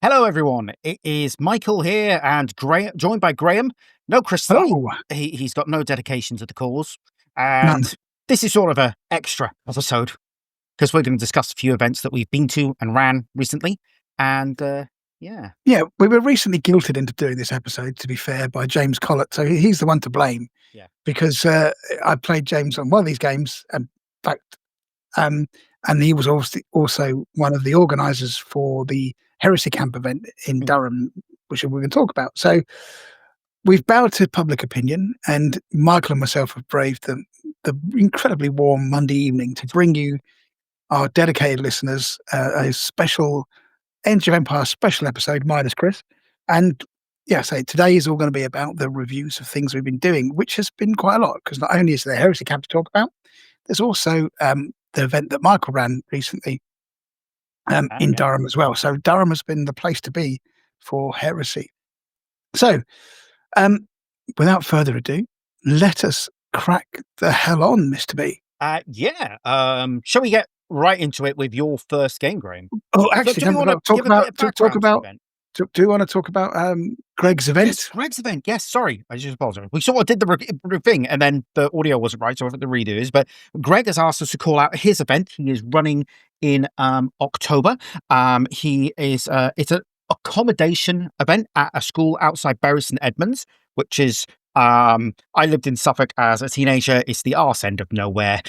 Hello, everyone. It is Michael here, and joined by Graham. No Chris. Hello. He's got no dedication to the cause, None. and this is sort of a extra episode because we're going to discuss a few events that we've been to and ran recently. And yeah, We were recently guilted into doing this episode, to be fair, by James Collett. So he's the one to blame. Yeah. Because I played James on one of these games, in fact, and he was also one of the organisers for the Heresy Camp event in Durham, which we're going to talk about. So we've bowed to public opinion, and Michael and myself have braved the incredibly warm Monday evening to bring you, our dedicated listeners, a special Age of Empire special episode minus Chris. And yeah, so today is all going to be about the reviews of things we've been doing, which has been quite a lot, because not only is there Heresy Camp to talk about, there's also the event that Michael ran recently in Durham as well. So Durham has been the place to be for Heresy. So without further ado, let us crack the hell on, Mr. B. Shall we get right into it with your first game, Graham? Oh, actually, do you want to talk about Greg's event? Yes, Greg's event. Yes, sorry. I just apologize. We sort of did the thing, and then the audio wasn't right, so I think the redo is. But Greg has asked us to call out his event. He is running in October. He is it's an accommodation event at a school outside Bury St Edmunds, which is I lived in Suffolk as a teenager. It's the arse end of nowhere.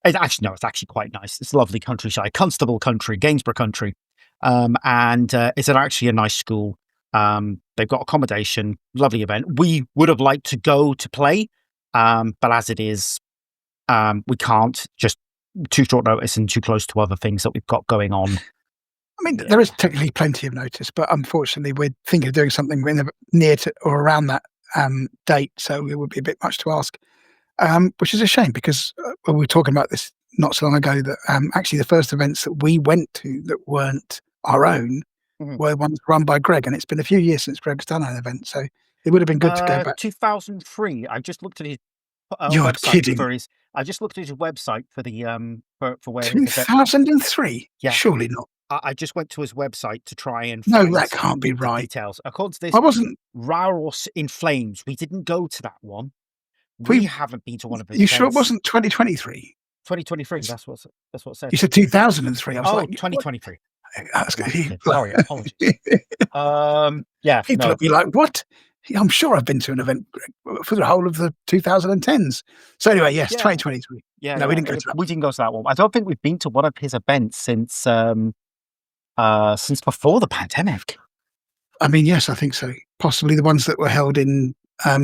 It's actually quite nice. It's lovely countryside, Constable country, Gainsborough country. And it's actually a nice school. They've got accommodation, lovely event. We would have liked to go to play, but as it is, we can't, just too short notice and too close to other things that we've got going on. I mean, there is technically plenty of notice, but unfortunately we're thinking of doing something near to or around that date, so it would be a bit much to ask. Which is a shame, because we were talking about this not so long ago, that actually the first events that we went to that weren't our own were ones run by Greg, and it's been a few years since Greg's done an event, so it would have been good to go back. 2003. I just looked at his You're website kidding. I just looked at his website for the for where 2003. Yeah, surely not. I just went to his website to try and find that can't be right. Details. According to this, I wasn't. Rauros in Flames. We didn't go to that one. We haven't been to one of his. You sure it wasn't 2023? 2023. That's what it said. You said 2003. I was like, 2023. Sorry, apologies. People would be like, "What?" I'm sure I've been to an event for the whole of the 2010s. So anyway, yes, 2023. Yeah, we didn't go to that. We didn't go to that one. I don't think we've been to one of his events since before the pandemic. I mean, yes, I think so. Possibly the ones that were held in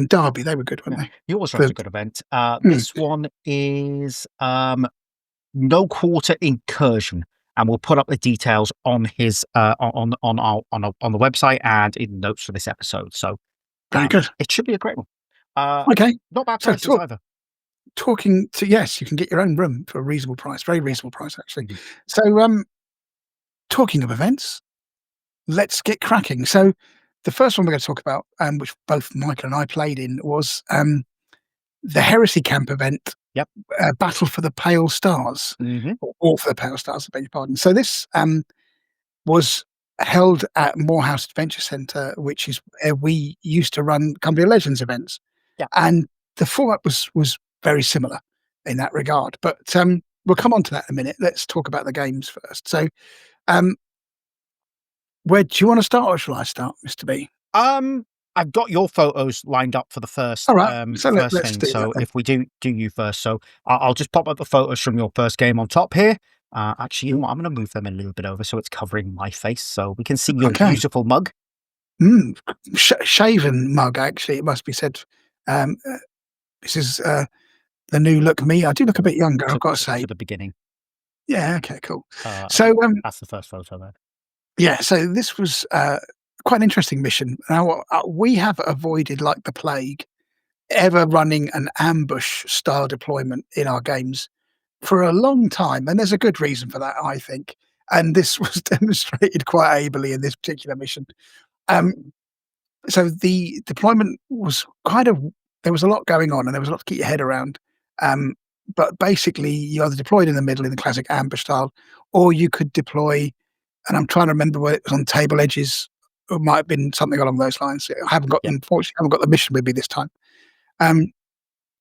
Derby. They were good, weren't they? He always runs a good event. This one is No Quarter Incursion, and we'll put up the details on his on the website and in notes for this episode. So very good. It should be a great one. Okay, not bad prices either. Talking to you can get your own room for a reasonable price, very reasonable price actually. So talking of events, let's get cracking. So the first one we're going to talk about, which both Michael and I played in, was the Heresy Camp event. Yep. Battle for the Pale Stars, or for the Pale Stars, I beg your pardon. So this was held at Morehouse Adventure Centre, which is where we used to run Company of Legends events. Yeah. And the format was very similar in that regard. But we'll come on to that in a minute. Let's talk about the games first. So where do you want to start, or shall I start, Mr. B? I've got your photos lined up for the first. All right. So let's thing. So if we do you first, so I'll just pop up the photos from your first game on top here. Actually, you know what? I'm going to move them a little bit over so it's covering my face, so we can see your beautiful mug. Shaven mug, actually, it must be said. This is the new look me. I do look a bit younger, I've got to say. To the beginning. Yeah. Okay. Cool. So that's the first photo there. Yeah. So this was quite an interesting mission. Now we have avoided, like the plague, ever running an ambush style deployment in our games for a long time, and there's a good reason for that, I think. And this was demonstrated quite ably in this particular mission. So the deployment was there was a lot going on, and there was a lot to keep your head around. But basically, you either deployed in the middle in the classic ambush style, or you could deploy and I'm trying to remember whether it was on table edges. It might have been something along those lines. I haven't got, unfortunately, I haven't got the mission with me this time.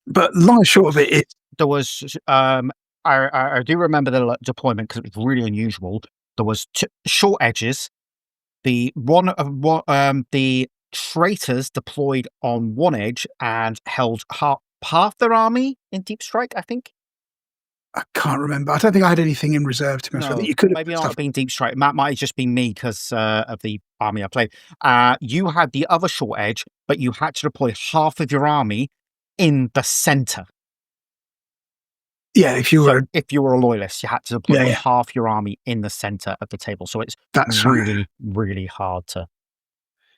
But long and short of it is, There was, I do remember the deployment because it was really unusual. There was short edges. The the traitors deployed on one edge and held half their army in deep strike, I think. I can't remember. I don't think I had anything in reserve, to be honest. I think you could have maybe put not stuff. have been deep strike. That might have just been me because of the army I played. You had the other short edge, but you had to deploy half of your army in the center. Yeah, if you were a loyalist, you had to deploy Yeah. half your army in the center of the table. So it's That's right. really, really hard to.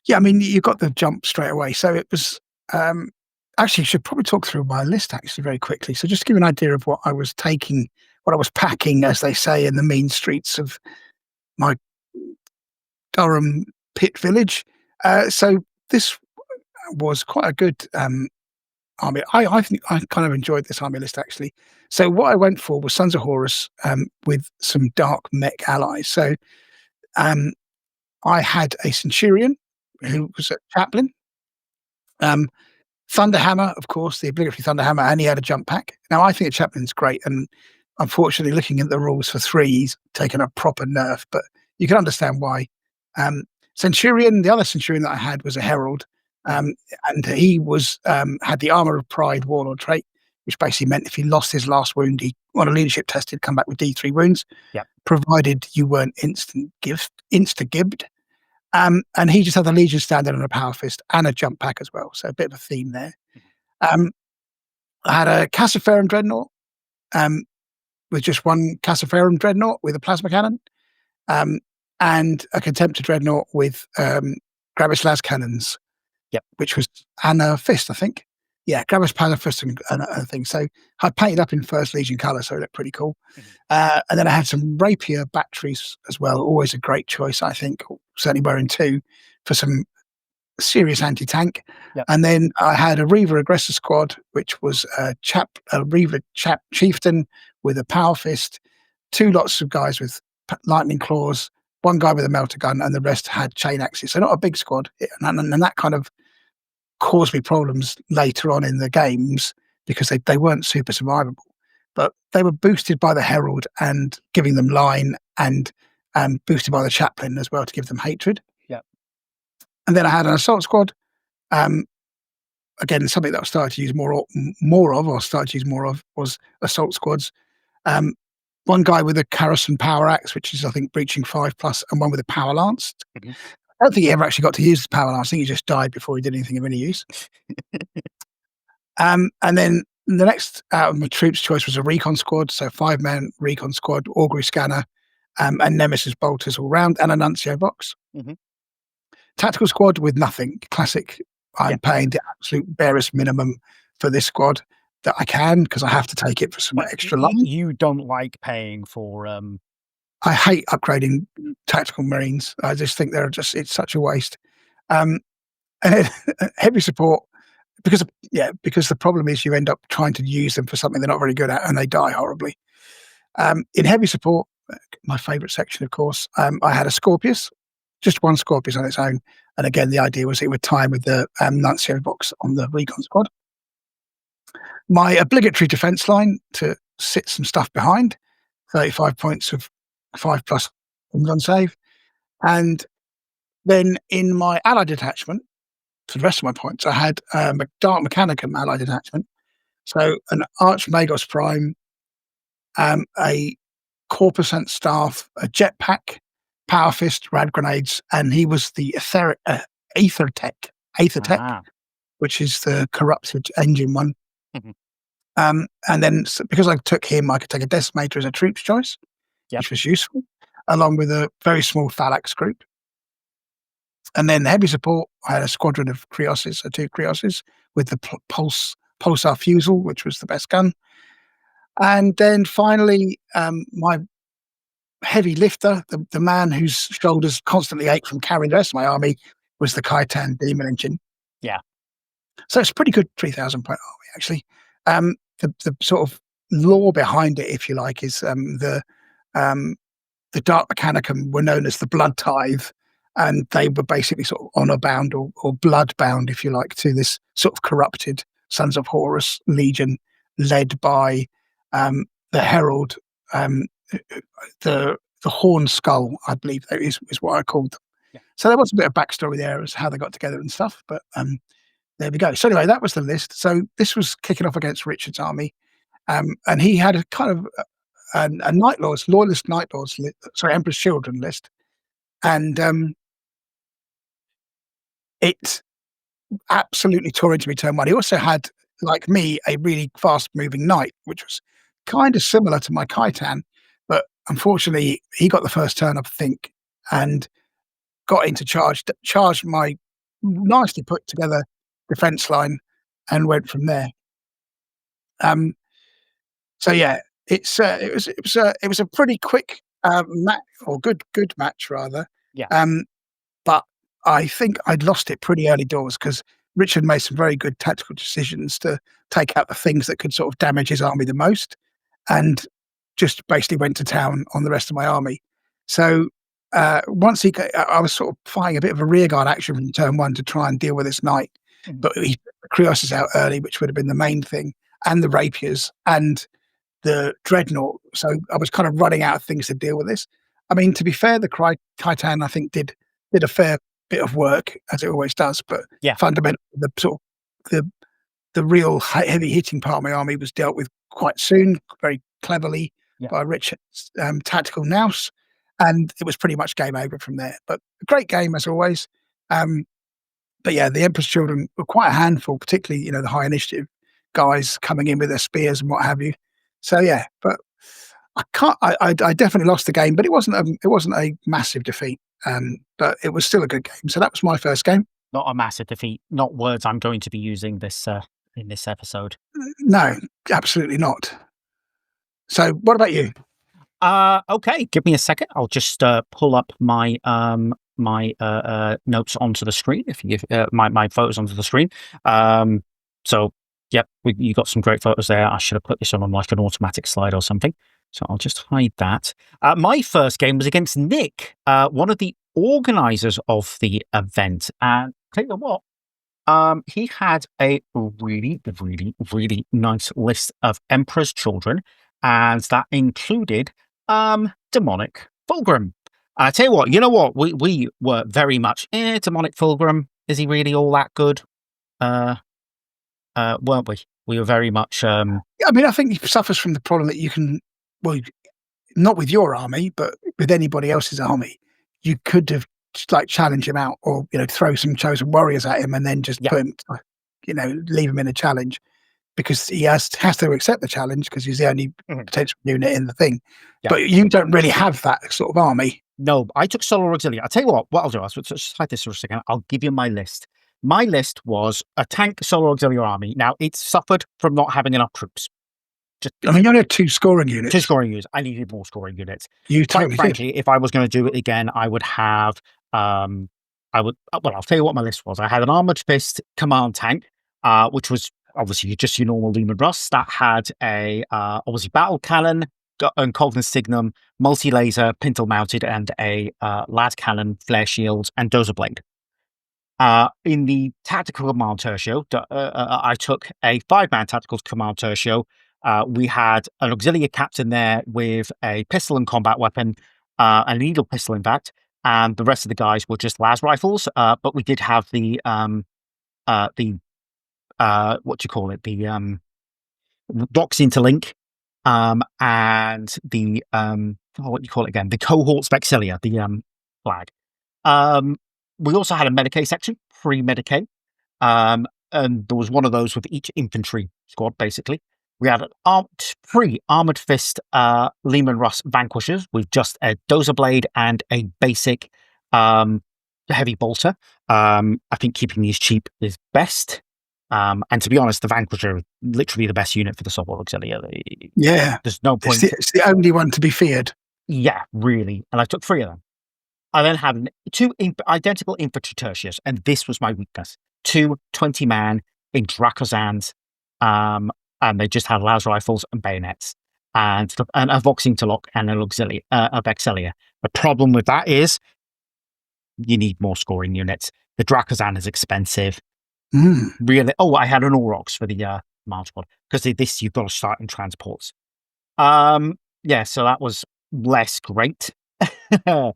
Yeah, I mean, you got the jump straight away. So it was actually, I should probably talk through my list actually very quickly. So just to give you an idea of what I was taking, what I was packing, as they say, in the mean streets of my Durham pit village. So this was quite a good army. I think I kind of enjoyed this army list actually. So what I went for was Sons of Horus with some dark mech allies. So I had a Centurion who was a chaplain. Thunderhammer, of course, the obligatory Thunderhammer, and he had a jump pack. Now, I think a chaplain's great, and unfortunately, looking at the rules for 3, he's taken a proper nerf, but you can understand why. Centurion, the other Centurion that I had was a Herald, and he was had the Armor of Pride Warlord trait, which basically meant if he lost his last wound, he on a leadership test, he'd come back with D3 wounds, provided you weren't insta-gibbed. And he just had the Legion Standard and a Power Fist and a jump pack as well. So a bit of a theme there. I had a Cassaferum Dreadnought with just one Cassaferum Dreadnought with a plasma cannon, and a Contemptor Dreadnought with Gravis las cannons, which was and a fist, I think. Yeah, Gravis Power Fist and a thing. So I painted up in First Legion colour, so it looked pretty cool. And then I had some Rapier batteries as well. Always a great choice, I think. Certainly wearing 2 for some serious anti-tank. And then I had a Reaver Aggressor Squad, which was a Reaver Chieftain with a Power Fist, 2 lots of guys with Lightning Claws, 1 guy with a Melter Gun, and the rest had Chain Axes. So not a big squad. And that kind of caused me problems later on in the games because they weren't super survivable. But they were boosted by the Herald and giving them line, and boosted by the Chaplain as well to give them hatred. And then I had an Assault Squad. Again, something that I started to use more of was Assault Squads. 1 guy with a Carrison Power Axe, which is, I think, breaching 5+, and 1 with a Power Lance. I don't think he ever actually got to use the Power Lance. I think he just died before he did anything of any use. And then the next out of my troops choice was a Recon Squad. So 5-man Recon Squad, Augury Scanner, and Nemesis Bolters all round, and a Nuncio box. Tactical Squad with nothing. Classic. I'm paying the absolute barest minimum for this squad that I can, because I have to take it for some extra line. You don't like paying for I hate upgrading tactical Marines. I just think it's such a waste. And heavy support, because the problem is you end up trying to use them for something they're not very good at, and they die horribly. In heavy support, my favourite section, of course, I had a Scorpius, just 1 Scorpius on its own. And again, the idea was it would time with the Nuncio box on the Recon Squad. My obligatory defence line to sit some stuff behind, 35 points of 5+ gun save. And then in my allied detachment, for the rest of my points, I had a Dark Mechanicum allied detachment. So an Archmagos Prime, a Corpusant Staff, a Jetpack, Power Fist, Rad Grenades, and he was the Aether Tech, which is the corrupted engine one. And then because I took him, I could take a Decimator as a troops choice, which was useful, along with a very small Phalanx group. And then heavy support, I had a squadron of Krioses, 2 Krioses, with the Pulsar Fusel, which was the best gun. And then finally, my heavy lifter, the man whose shoulders constantly ache from carrying the rest of my army, was the Khitan Demon Engine. So it's a pretty good 3,000 point army, actually. The sort of lore behind it, if you like, is the the Dark Mechanicum were known as the Blood Tithe, and they were basically sort of honor bound or blood bound, if you like, to this sort of corrupted Sons of Horus Legion, led by the Herald, the Horn Skull, I believe that is what I called them. Yeah. So there was a bit of backstory there as how they got together and stuff, but there we go. So anyway, that was the list. So this was kicking off against Richard's army, and he had a kind of a Night Lords, loyalist Night Lords, Emperor's Children list, and it absolutely tore into me turn one. He also had, like me, a really fast-moving knight, which was kind of similar to my Khitan, but unfortunately, he got the first turn, I think, and got into charged my nicely put together defense line, and went from there. So yeah, it was a pretty quick match, or good match rather. Yeah. But I think I'd lost it pretty early doors because Richard made some very good tactical decisions to take out the things that could sort of damage his army the most, and just basically went to town on the rest of my army. So once I was sort of fighting a bit of a rearguard action from turn one to try and deal with this knight, but he put the Krios out early, which would have been the main thing, and the rapiers and the dreadnought. So I was kind of running out of things to deal with this. I mean, to be fair, the Khitan I think did a fair bit of work, as it always does, but fundamentally the sort of the real heavy hitting part of my army was dealt with quite soon, very cleverly by Richard's tactical nous, and it was pretty much game over from there. But a great game as always. But yeah, the Emperor's Children were quite a handful, particularly the high initiative guys coming in with their spears and what have you. So yeah, but I definitely lost the game, but it wasn't a massive defeat. But it was still a good game. So that was my first game. Not a massive defeat. Not words I'm going to be using this in this episode. No, absolutely not. So what about you? Okay, give me a second. I'll just pull up my notes onto the screen. If you my photos onto the screen. So yep, you got some great photos there. I should have put this on like an automatic slide or something. So I'll just hide that. My first game was against Nick, one of the organizers of the event. And tell you what, he had a really, really, really nice list of Emperor's Children, and that included Demonic Fulgrim. I tell you what, we were very much Demonic Fulgrim. Is he really all that good? Weren't we? We were very much. I mean, I think he suffers from the problem that you can, well, not with your army, but with anybody else's army, you could have just like challenge him out, or throw some chosen warriors at him, and then just put him, leave him in a challenge, because he has to accept the challenge because he's the only potential unit in the thing. Yeah. But you don't really have that sort of army. No, I took Solar Auxilia. I'll tell you what I'll do. I'll just hide this for a second. I'll give you my list. My list was a tank Solar Auxiliary army. Now, it suffered from not having enough troops. I mean, you only had 2 scoring units. 2 scoring units. I needed more scoring units. Quite frankly, if I was going to do it again, I would have, I'll tell you what my list was. I had an Armored Fist command tank, which was obviously just your normal Lumen Russ. That had a, obviously, Battle Cannon and Cognus Signum, multi-laser, pintle mounted, and a Lad Cannon, Flare Shields, and Dozer Blade. In the Tactical Command Tertio, I took a 5-man Tactical Command Tertio. We had an auxiliary captain there with a pistol and combat weapon, a needle pistol, in fact, and the rest of the guys were just las rifles. But we did have the what do you call it? The Dox Interlink, and the what do you call it again? The Cohort Spexilia, the flag. We also had a Medicae section, pre-Medicae, and there was one of those with each infantry squad, basically. We had an 3 Armored Fist Leman Russ Vanquishers with just a Dozer Blade and a basic heavy bolter. I think keeping these cheap is best. And to be honest, the Vanquisher is literally the best unit for the Solar Auxilia. Yeah. There's no point. It's the only one to be feared. Yeah, really. And I took 3 of them. I then had 2 identical infantry tertius, and this was my weakness. 2 20-man in Dracozans, and they just had las rifles and bayonets. and a Vox Interlock and an Auxilia of Excelia. The problem with that is you need more scoring units. The Drakazan is expensive. Really. Oh, I had an Aurochs for the Mount Squad because this you've got to start in transports. Yeah, so that was less great. Then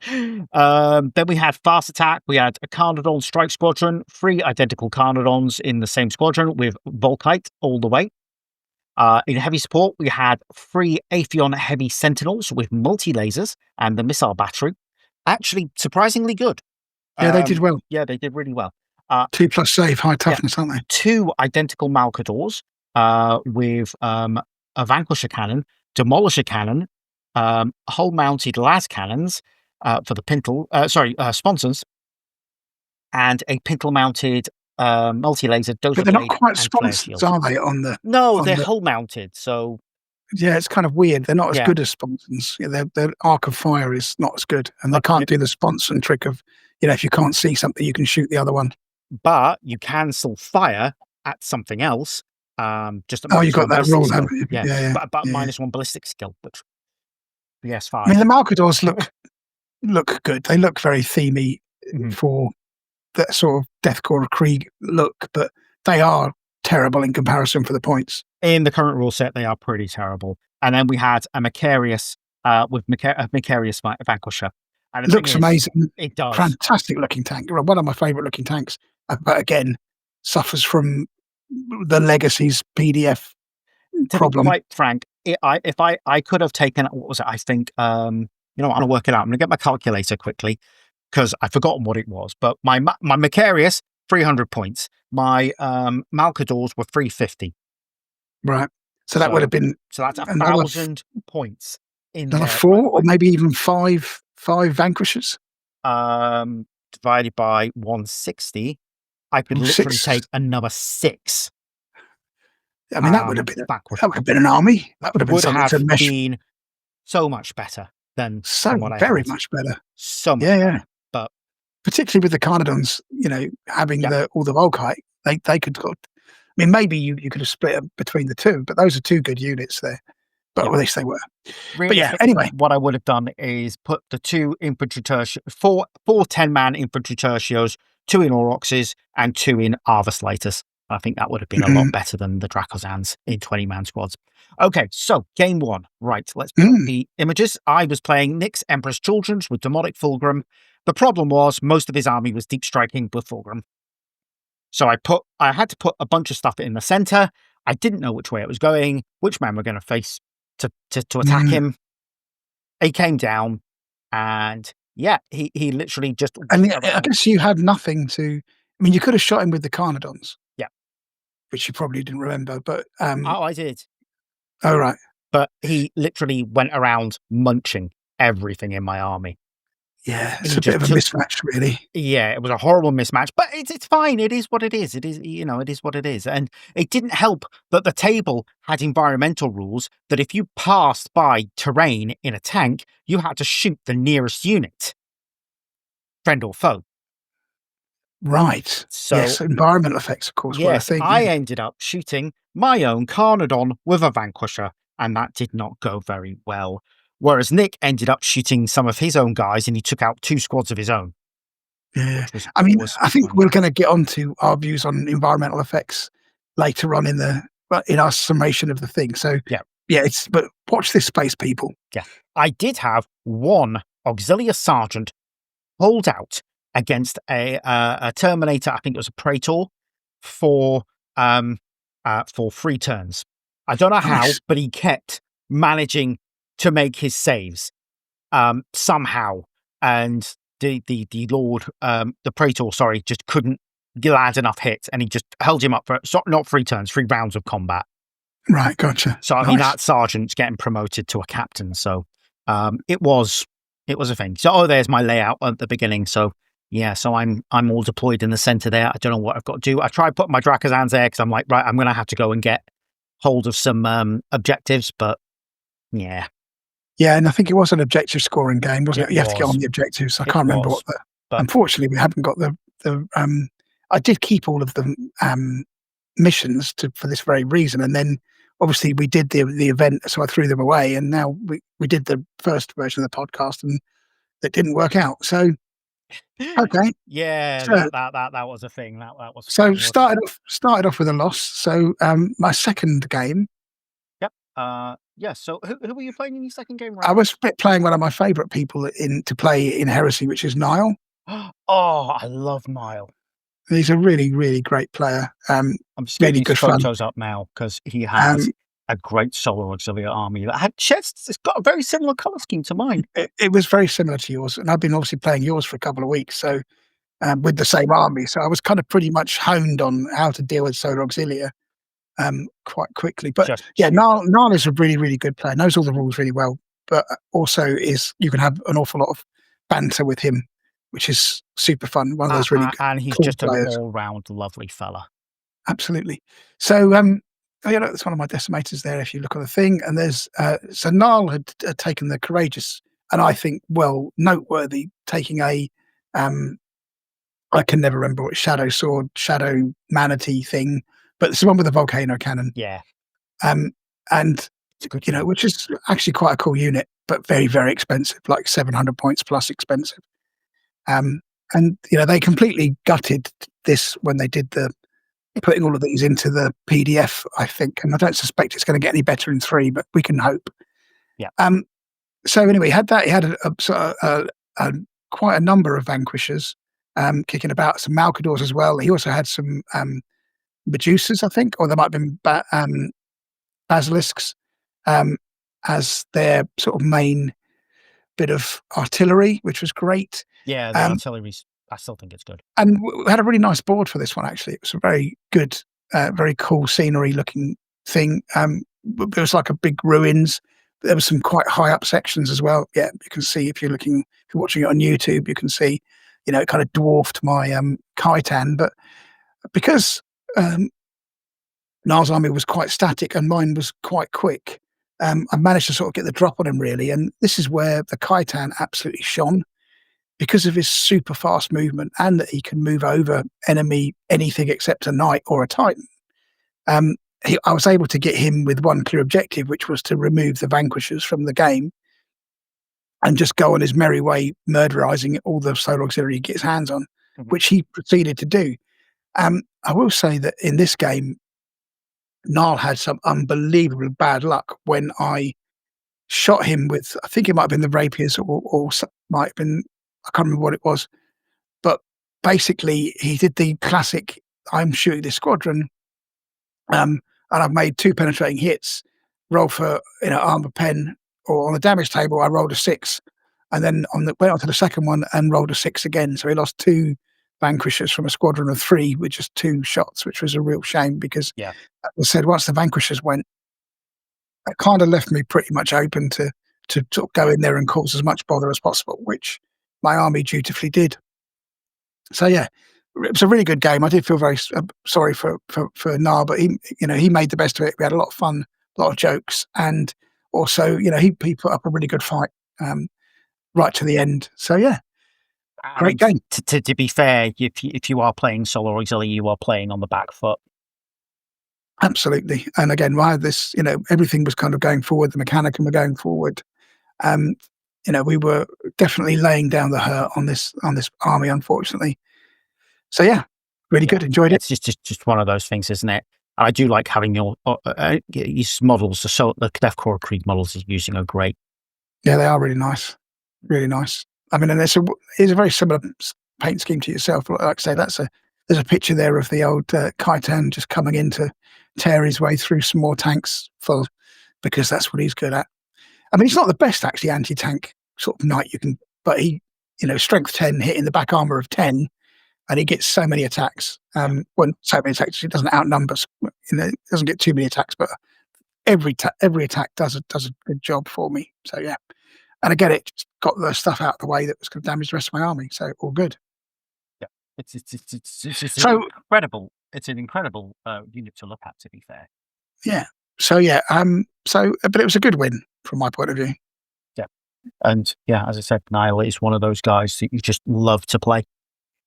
we had Fast Attack. We had a Carnodon Strike Squadron, 3 identical Carnodons in the same squadron with Volkite all the way. In heavy support, we had 3 Atheon Heavy Sentinels with multi-lasers and the missile battery. Actually, surprisingly good. Yeah, they did well. Yeah, they did really well. 2+ save, high toughness, aren't they? 2 identical Malkadors with a Vanquisher Cannon, Demolisher Cannon, hull mounted las cannons for the pintle sponsons, and a pintle mounted multi-laser dozer. But they're not quite sponsons, are they? They're hull mounted, so yeah, it's kind of weird. They're not as good as sponsons. Their arc of fire is not as good, and they can't do the sponson trick of, if you can't see something, you can shoot the other one. But you can still fire at something else. Just you got that rule, haven't you? Yeah. But -1 ballistic skill, which PS5. I mean, the Malkadors look good. They look very themey for that sort of Deathcore Krieg look, but they are terrible in comparison for the points. In the current rule set, they are pretty terrible. And then we had a Macarius with Macarius Vanquisher. And it looks amazing. It does. Fantastic looking tank. One of my favourite looking tanks. But again, suffers from the Legacies PDF problem. To be quite frank, if I could have taken, what was it? I think, I'm going to work it out. I'm going to get my calculator quickly because I've forgotten what it was. But my Macarius, 300 points. My Malkadors were 350. Right. So that would have been. So that's 1,000 points in there. 4 or maybe even 5 Vanquishers. Divided by 160, I could literally take another 6. I mean, that would have been an army. That would have been something to mesh. Been so much better than what I very had. much better. So much better. But particularly with the Carnodons, having all the Volkite, they could. I mean, maybe you could have split them between the two, but those are 2 good units there. But at least they were. Really, but anyway. What I would have done is put the 2 infantry four 10-man infantry tertios, 2 in Aurochses and 2 in Arvaslators. I think that would have been a lot better than the Dracozans in 20-man squads. Okay, so game 1. Right, let's put the images. I was playing Nick's Emperor's Children's with Demonic Fulgrim. The problem was most of his army was deep striking with Fulgrim. So I had to put a bunch of stuff in the center. I didn't know which way it was going, which man we're going to face to attack him. He came down and he literally just. And I guess you had nothing to. I mean, you could have shot him with the Carnodons. Yeah. Which you probably didn't remember, but. I did. Oh, right. But he literally went around munching everything in my army. Yeah, it's a bit of a mismatch, really. Yeah, it was a horrible mismatch, but it's fine. It is what it is. It is, it is what it is. And it didn't help that the table had environmental rules that if you passed by terrain in a tank, you had to shoot the nearest unit, friend or foe. Right. So, yes, environmental effects, of course, were a thing. I ended up shooting my own Carnodon with a Vanquisher, and that did not go very well. Whereas Nick ended up shooting some of his own guys and he took out 2 squads of his own. Yeah. I mean, I think we're going to get onto our views on environmental effects later on in our summation of the thing. So, but watch this space, people. Yeah. I did have 1 Auxilia Sergeant hold out against a Terminator, I think it was a Praetor, for 3 turns. I don't know how, but he kept managing to make his saves somehow, and the Lord, the Praetor, just couldn't land enough hits, and he just held him up for not 3 turns, 3 rounds of combat. Right, gotcha. So I mean, that sergeant's getting promoted to a captain. So it was a thing. So there's my layout at the beginning. So so I'm all deployed in the center there. I don't know what I've got to do. I tried putting my Drakazans there because I'm like, right, I'm going to have to go and get hold of some objectives, but yeah. Yeah, and I think it was an objective scoring game, wasn't it? You have to get on the objectives. I can't remember what unfortunately, we haven't got the. I did keep all of the missions for this very reason, and then obviously we did the event, so I threw them away, and now we did the first version of the podcast, and it didn't work out. So okay, Yeah, so that was a thing. That was so fun, wasn't it? started off with a loss. So my second game, Yep. Yeah. So who were you playing in your second game, I Ryan? was playing one of my favourite people to play in Heresy, which is Niall. Oh, I love Mile. He's a really, really great player. I'm just getting Really his good fun. photos up now because he has Um, a great solo auxiliary army that had chests. It's got a very similar color scheme to mine. it was very similar to yours, and I've been obviously playing yours for a couple of weeks, so with the same army. So I was kind of pretty much honed on how to deal with Solar Auxilia quite quickly. But Just yeah, super. Niall is a really, really good player, knows all the rules really well, but also you can have an awful lot of banter with him, which is super fun. One of those really And he's cool just an players. all-round lovely fella. Absolutely. So, oh, yeah, that's one of my decimators there. If you look on the thing, and there's so Niall had taken the courageous, and I think well noteworthy, taking a I can never remember what shadow sword, shadow manatee thing, but it's the one with the volcano cannon. Yeah, Um, and it's a good unit. which is actually quite a cool unit, but very, very expensive, like 700 points plus expensive. Um, and they completely gutted this when they did the putting all of these into the PDF, I think, and I don't suspect it's going to get any better in 3, but we can hope. Yeah. So anyway, he had that. He had a quite a number of vanquishers kicking about, some Malcadors as well. He also had some Medusas, I think, or there might have been basilisks as their sort of main bit of artillery, which was great. Yeah, the artillery's. I still think it's good. And we had a really nice board for this one, actually. It was a very good, very cool scenery looking thing. It was like a big ruins. There were some quite high up sections as well. Yeah, you can see if you're watching it on YouTube, you can see, it kind of dwarfed my Khitan. But because Niall's army was quite static and mine was quite quick, I managed to sort of get the drop on him really. And this is where the Khitan absolutely shone because of his super fast movement and that he can move over anything except a knight or a titan. I was able to get him with one clear objective, which was to remove the vanquishers from the game and just go on his merry way, murderizing all the solar auxiliary he gets hands on, Mhm. which he proceeded to do. I will say that in this game, Niall had some unbelievable bad luck when I shot him with, I think it might have been the rapiers or might have been, I can't remember what it was. But basically, he did the classic, I'm shooting this squadron, and I've made 2 penetrating hits, roll for, armor pen, or on the damage table, I rolled a 6, and then went on to the second one and rolled a 6 again. So he lost 2 vanquishers from a squadron of 3 with just 2 shots, which was a real shame because, Yeah. as I said, once the vanquishers went, it kind of left me pretty much open to sort of go in there and cause as much bother as possible, which my army dutifully did. So yeah, it was a really good game. I did feel very sorry for Nar, but he made the best of it. We had a lot of fun, a lot of jokes, and also he put up a really good fight right to the end. So yeah, great And game. to be fair, if you are playing solo auxiliary, you are playing on the back foot. Absolutely. And again, why this, everything was kind of going forward. The Mechanicum were going forward. Um, we were definitely laying down the hurt on this army, unfortunately. So yeah, really Yeah, good. Enjoyed it. it's just one of those things, isn't it? I do like having your these models. The Death Core Creed models he's using are great. Yeah, they are really nice. Really nice. I mean, and it's a very similar paint scheme to yourself. Like I say, there's a picture there of the old Khitan just coming in to tear his way through some more tanks full because that's what he's good at. I mean, he's not the best actually anti-tank sort of knight you can, but he, strength 10 hitting the back armor of 10, and he gets so many attacks. Well, so many attacks. He doesn't outnumber. He doesn't get too many attacks, but every attack does a good job for me. So yeah. And again, it just got the stuff out of the way that was going to damage the rest of my army. So all good. Yeah, it's So incredible. It's an incredible unit to look at. To be fair, yeah. So yeah. But it was a good win from my point of view. yeah, and yeah, as I said, Niall is one of those guys that you just love to play.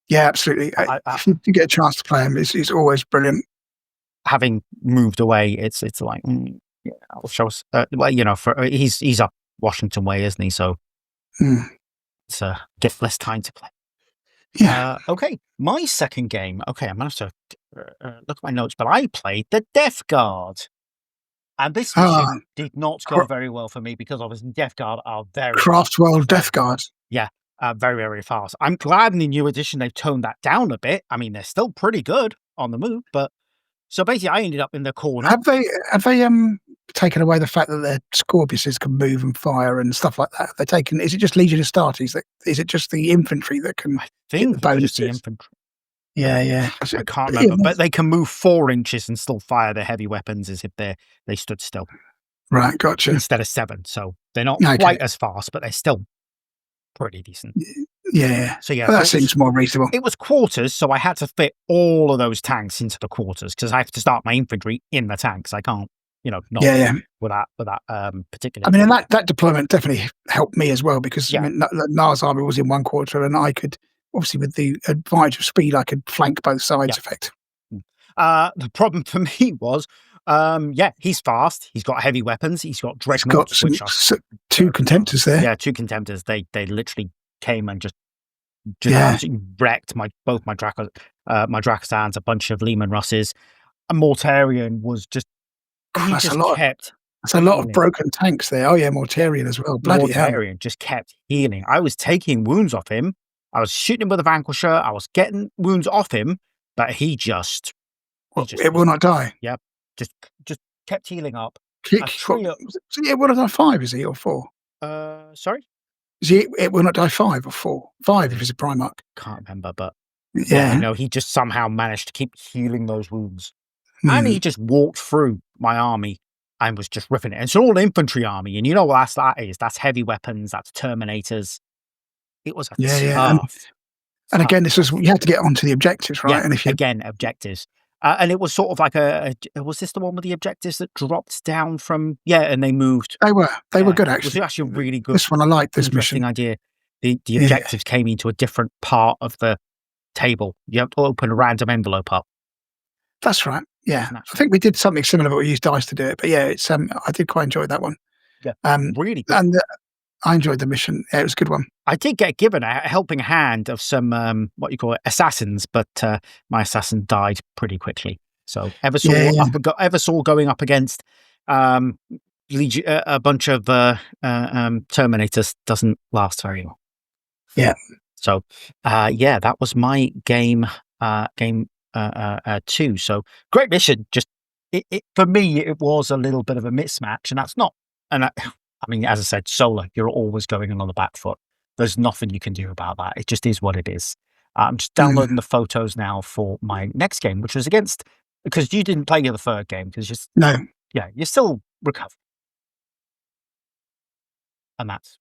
Yeah, absolutely. If you get a chance to play him, he's always brilliant. having moved away, it's like, yeah, I'll show us. Well, for he's up Washington way, isn't he? So it's a get less time to play. Yeah. Okay, my second game. Okay, I'm gonna have to look at my notes, but I played the Death Guard, and this mission did not go very well for me because obviously Death Guard are very Craftworld Death Guard. Yeah, very, very fast. I'm glad in the new edition they've toned that down a bit. I mean, they're still pretty good on the move, but so basically, I ended up in the corner. Have they taken away the fact that their Scorpiuses can move and fire and stuff like that? They're taken. Is it just Legion Astartes? Is it just the infantry that can? I think the just the infantry. Yeah. I can't remember, but they can move 4 inches and still fire their heavy weapons as if they stood still. Right, gotcha. Instead of 7, so they're not quite as fast, but they're still pretty decent. Yeah. So yeah, well, that seems more reasonable. It was quarters, so I had to fit all of those tanks into the quarters because I have to start my infantry in the tanks. I can't, not with that particular. I mean, and that deployment definitely helped me as well because I mean, Nars' army was in one quarter, and I could obviously with the advantage of speed, I could flank both sides effectively. The problem for me was, he's fast. He's got heavy weapons. He's got dreadnoughts, which are 2 contemptors there. Yeah, 2 contemptors. They literally came and just absolutely wrecked both my Drakostans, a bunch of Lehman Russes. A Mortarion was just that's a lot of broken tanks there. Oh yeah, Mortarion as well. Bloody Mortarion just kept healing. I was taking wounds off him. I was shooting him with a Vanquisher. I was getting wounds off him, but he just it will not die. Yep, just kept healing up. It will not die 5, is he, or 4? Sorry. It will not die 5 or 4. 5 if it's a Primarch. Can't remember, but he just somehow managed to keep healing those wounds, and he just walked through my army and was just ripping it. And it's an all infantry army, and you know what that is? That's heavy weapons. That's Terminators. It was a tough. And again, this was you had to get onto the objectives, right? Yeah, and if objectives. And it was sort of like was this the one with the objectives that dropped down from? Yeah, and they moved. They were good actually. It was actually really good. This one I liked. This mission idea. The objectives came into a different part of the table. You have to open a random envelope up. That's right. Yeah, I think we did something similar, but we used dice to do it. But yeah, it's I did quite enjoy that one. Yeah, really good. And I enjoyed the mission. Yeah, it was a good one. I did get given a helping hand of some assassins, but my assassin died pretty quickly. So Eversol going up against a bunch of Terminators doesn't last very long. Yeah. So that was my game 2. So great mission. Just it for me, it was a little bit of a mismatch, and that's not. And I mean, as I said, solo, you're always going on the back foot. There's nothing you can do about that. It just is what it is. I'm just downloading the photos now for my next game, which was because you didn't play the third game because you're still recovering, and that's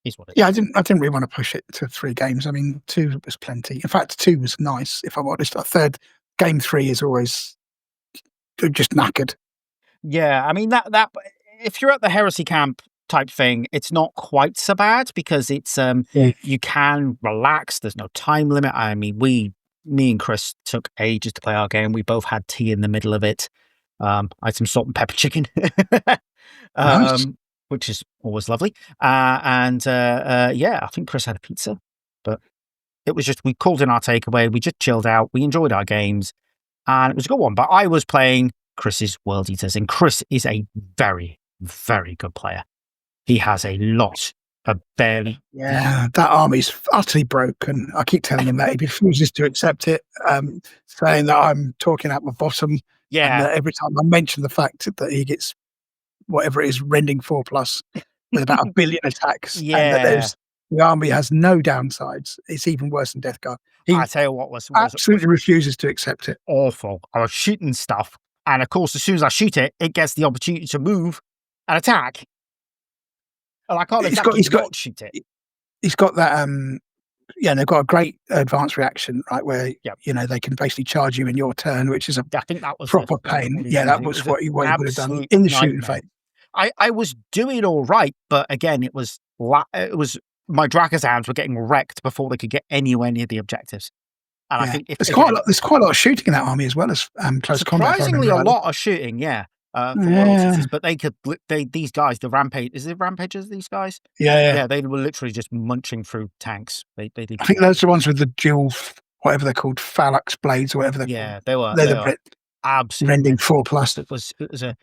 is what it is. Yeah, I didn't really want to push it to 3 games. I mean, 2 was plenty. In fact, 2 was nice. If I'm honest, game 3 is always just knackered. Yeah, I mean that if you're at the Heresy Camp type thing, it's not quite so bad because it's you can relax. There's no time limit. I mean, me and Chris took ages to play our game. We both had tea in the middle of it. I had some salt and pepper chicken, Nice. which is always lovely. I think Chris had a pizza, but it was just we called in our takeaway. We just chilled out. We enjoyed our games, and it was a good one. But I was playing Chris's World Eaters, and Chris is a very, very good player. He has a lot of barely. Yeah, that army's utterly broken. I keep telling him that he refuses to accept it, saying that I'm talking out my bottom. Yeah. And every time I mention the fact that he gets whatever it is, rending 4+ with about 1 billion attacks. Yeah. And that the army has no downsides. It's even worse than Death Guard. I tell you what was absolutely refuses to accept it. Awful. I was shooting stuff, and of course, as soon as I shoot it, it gets the opportunity to move and attack. And I can't exactly not shoot it. He's got that. They've got a great advanced reaction, right? Where they can basically charge you in your turn, which is I think that was proper pain. Yeah, that was what he would have done in the shooting phase. I was doing all right, but again, it was my Drakostans were getting wrecked before they could get anywhere near the objectives. And I Yeah. think if There's again, quite a lot of shooting in that army as well as close combat, if I surprisingly remember a rightly. lot of shooting, yeah. For world Yeah. cities, but these guys, the rampage, is it rampagers? These guys, Yeah. yeah, they were literally just munching through tanks. They did, I think those are the ones with the dual, whatever they're called, phalanx blades or whatever they're called. yeah, They're they the were absolutely rending mental. 4 plus It was a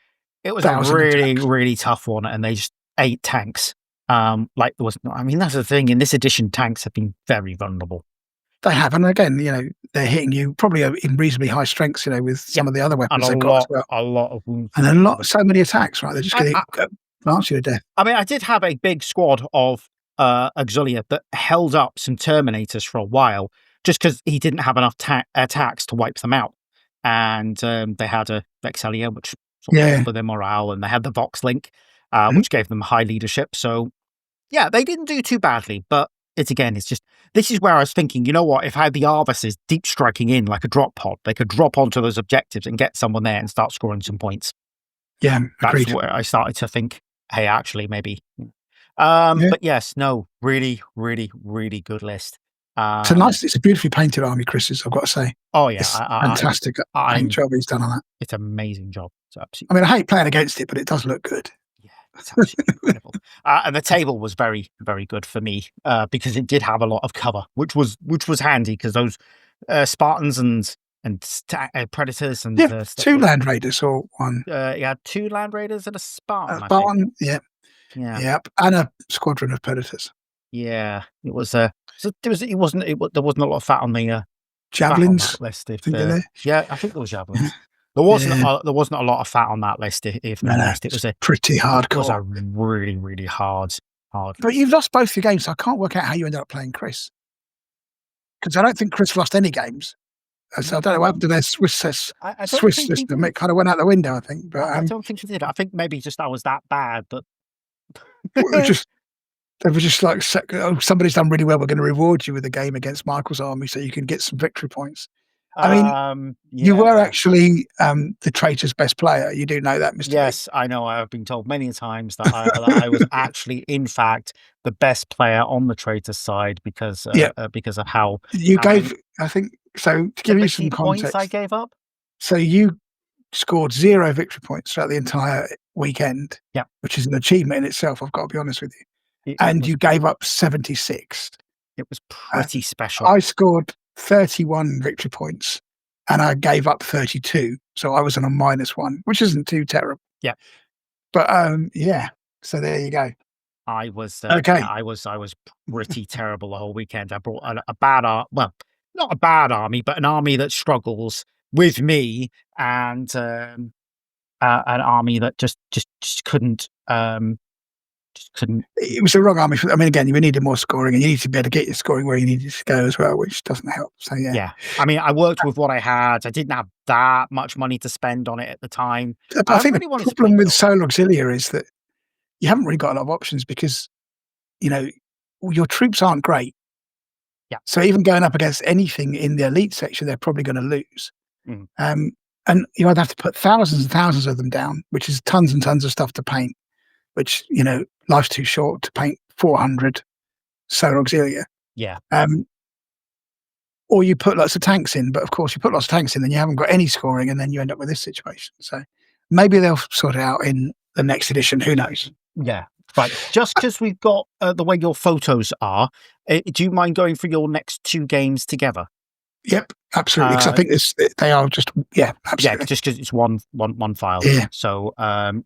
1,000 really, attacks. really tough one, and they just ate tanks. Like there was, I mean, that's the thing. In this edition, tanks have been very vulnerable. They have, and again, they're hitting you probably in reasonably high strengths, with some of the other And weapons they've got as well. a lot of wounds. And so many attacks, right? They're just going I, to blast you to death. I mean, I did have a big squad of Auxilia that held up some Terminators for a while, just because he didn't have enough attacks to wipe them out, and they had a Vexelia, which sort of helped with their morale, and they had the Vox Link, which gave them high leadership. So yeah, they didn't do too badly, but it's just this is where I was thinking, you know what? If I had the Arvises deep striking in like a drop pod, they could drop onto those objectives and get someone there and start scoring some points. Yeah, agreed. That's where I started to think, hey, actually, maybe. But yes, no, really, really, really good list. It's a beautifully painted army, Chris's, I've got to say. Oh yeah, It's fantastic paint job he's done on that. It's an amazing job. It's absolutely. I mean, I hate playing against it, but it does look good. Yeah, it's absolutely incredible. And the table was very, very good for me because it did have a lot of cover, which was handy because those Spartans and predators and 2 land raiders or 1. You had 2 land raiders and a Spartan. Spartan, yeah, and a squadron of predators. Yeah, it was. There wasn't a lot of fat on the javelins list. Yeah, I think there was javelins. There wasn't. There wasn't a lot of fat on that list. If I'm honest, it was pretty hardcore. It was a really, really hard. But you've lost both your games, so I can't work out how you ended up playing Chris. Because I don't think Chris lost any games. So I don't know what happened to their Swiss system. It kind of went out the window, I think. But I don't think he did. I think maybe just I was that bad that. They were just like, somebody's done really well. We're going to reward you with a game against Michael's army so you can get some victory points. I mean, you were actually the traitor's best player. You do know that, Mr. Yes, I know. I've been told many times that I was actually, in fact, the best player on the traitor's side because of how you gave. I think so. To give you some context, points I gave up. So you scored 0 victory points throughout the entire weekend. Yeah, which is an achievement in itself. I've got to be honest with you. You gave up 76. It was pretty special. I scored 31 victory points and I gave up 32. So I was on a -1, which isn't too terrible. Yeah. But so there you go. I was okay. I was pretty terrible the whole weekend. I brought a bad not a bad army, but an army that struggles with me and an army that just couldn't It was the wrong army. I mean, again, you needed more scoring, and you need to be able to get your scoring where you needed to go as well, which doesn't help. So yeah. I mean, I worked with what I had. I didn't have that much money to spend on it at the time. But I think the problem with Solar Auxilia is that you haven't really got a lot of options because your troops aren't great. Yeah. So even going up against anything in the elite section, they're probably going to lose. Mm. And you either have to put thousands and thousands of them down, which is tons and tons of stuff to paint. Which, life's too short to paint 400 Solar Auxilia. Yeah. Or you put lots of tanks in, but of course you put lots of tanks in, then you haven't got any scoring, and then you end up with this situation. So maybe they'll sort it out in the next edition. Who knows? Yeah. Right. Just because we've got the way your photos are, do you mind going for your next 2 games together? Yep, absolutely. Because I think they are just absolutely. Yeah, just because it's one file. Yeah. So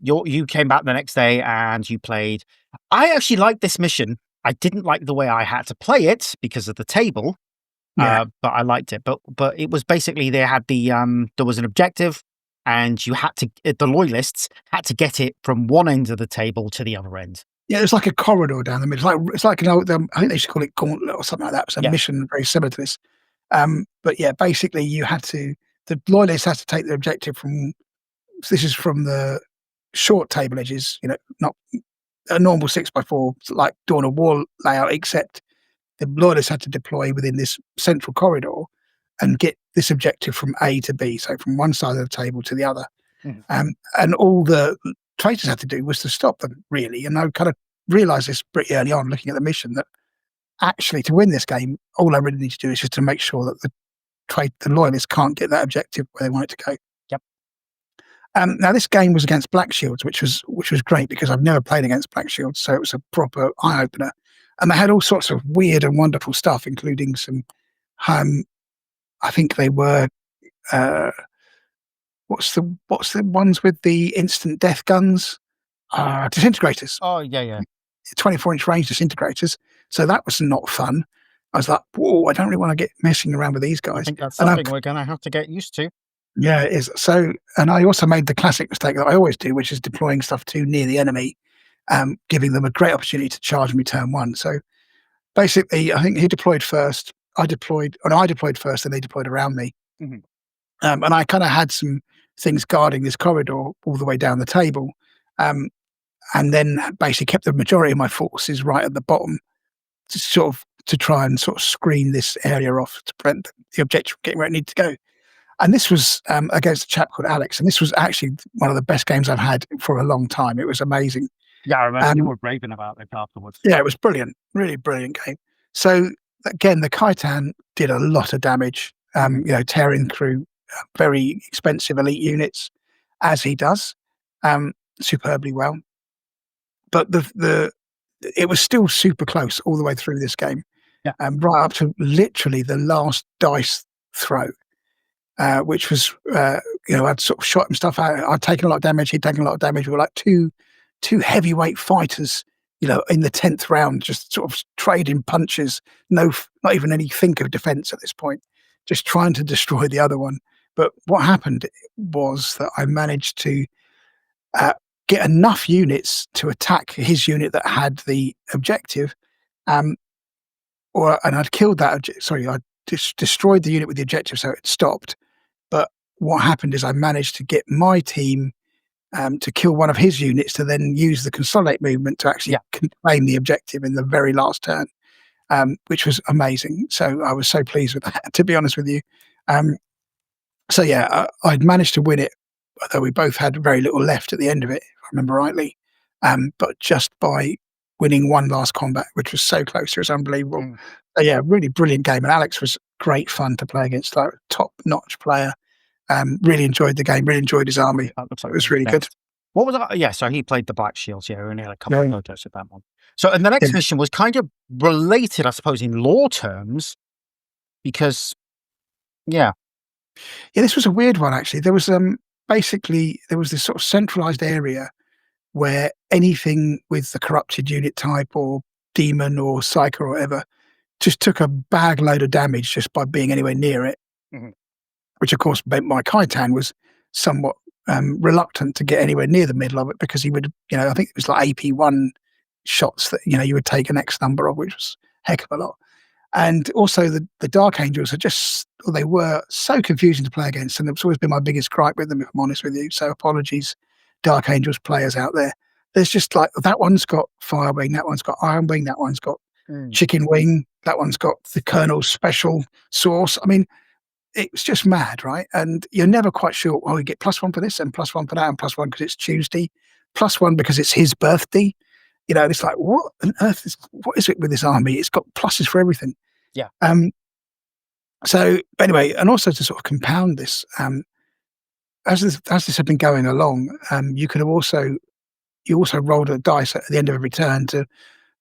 you came back the next day and you played. I actually liked this mission. I didn't like the way I had to play it because of the table. Yeah. But I liked it. But it was basically they had there was an objective, and you had to the loyalists had to get it from one end of the table to the other end. Yeah, it's like a corridor down the middle. It's like I think they should call it Gauntlet or something like that. It's a mission very similar to this. But yeah, basically the loyalists had to take the objective this is from the short table edges, not a normal 6x4, like Dawn of War layout, except the loyalists had to deploy within this central corridor and get this objective from A to B, so from one side of the table to the other. Mm. And all the traitors had to do was to stop them, really. And I kind of realised this pretty early on, looking at the mission, that actually to win this game, all I really need to do is just to make sure that the loyalists can't get that objective where they want it to go. Yep. Now this game was against Black Shields, which was great because I've never played against Black Shields, so it was a proper eye opener. And they had all sorts of weird and wonderful stuff, including some, I think they were, what's the ones with the instant death guns? Disintegrators. Oh, yeah. 24-inch range disintegrators. So that was not fun. I was like, whoa, I don't really want to get messing around with these guys. I think that's something we're going to have to get used to. Yeah, it is. So, and I also made the classic mistake that I always do, which is deploying stuff too near the enemy, giving them a great opportunity to charge me turn one. So basically, I think he deployed first. I deployed first, and they deployed around me. Mm-hmm. And I kind of had some things guarding this corridor all the way down the table. And then basically kept the majority of my forces right at the bottom to try and sort of screen this area off to prevent the objective from getting where it needed to go. And this was against a chap called Alex, and this was actually one of the best games I've had for a long time. It was amazing. Yeah, I remember you were raving about it afterwards. Yeah, it was brilliant. Really brilliant game. So again, the Khitan did a lot of damage, tearing through very expensive elite units, as he does, superbly well. But it was still super close all the way through this game, right up to literally the last dice throw, which was, I'd sort of shot him stuff out. I'd taken a lot of damage. He'd taken a lot of damage. We were like two heavyweight fighters, in the 10th round, just sort of trading punches. Not even any think of defense at this point, just trying to destroy the other one. But what happened was that I managed to get enough units to attack his unit that had the objective, and I'd killed that. I destroyed the unit with the objective, so it stopped. But what happened is I managed to get my team to kill one of his units to then use the consolidate movement to actually claim the objective in the very last turn, which was amazing. So I was so pleased with that, to be honest with you. I'd managed to win it, although we both had very little left at the end of it, if I remember rightly. But just by winning one last combat, which was so close, it was unbelievable. So really brilliant game. And Alex was great fun to play against, like top-notch player. Really enjoyed the game, really enjoyed his army. It was really good. What was that? Yeah, so he played the Black Shields, we only had a couple of photos of that one. So, and the next mission was kind of related, I suppose, in lore terms, because, this was a weird one, actually. There was there was this sort of centralized area where anything with the corrupted unit type or demon or psycho or whatever just took a bag load of damage just by being anywhere near it. Mm-hmm. Which of course meant my Khitan was somewhat reluctant to get anywhere near the middle of it because he would, I think it was like AP1 shots that, you would take an X number of, which was a heck of a lot. And also the Dark Angels they were so confusing to play against, and it's always been my biggest gripe with them, if I'm honest with you. So apologies, Dark Angels players out there. There's just like, that one's got Fire Wing, that one's got Iron Wing, that one's got Chicken Wing, that one's got the Colonel's special sauce. I mean, it's just mad, right? And you're never quite sure, you get +1 for this and +1 for that and +1 because it's Tuesday, +1 because it's his birthday. It's like, what on earth what is it with this army? It's got pluses for everything. Yeah. So anyway, and also to sort of compound this, as this had been going along, you also rolled a dice at the end of every turn to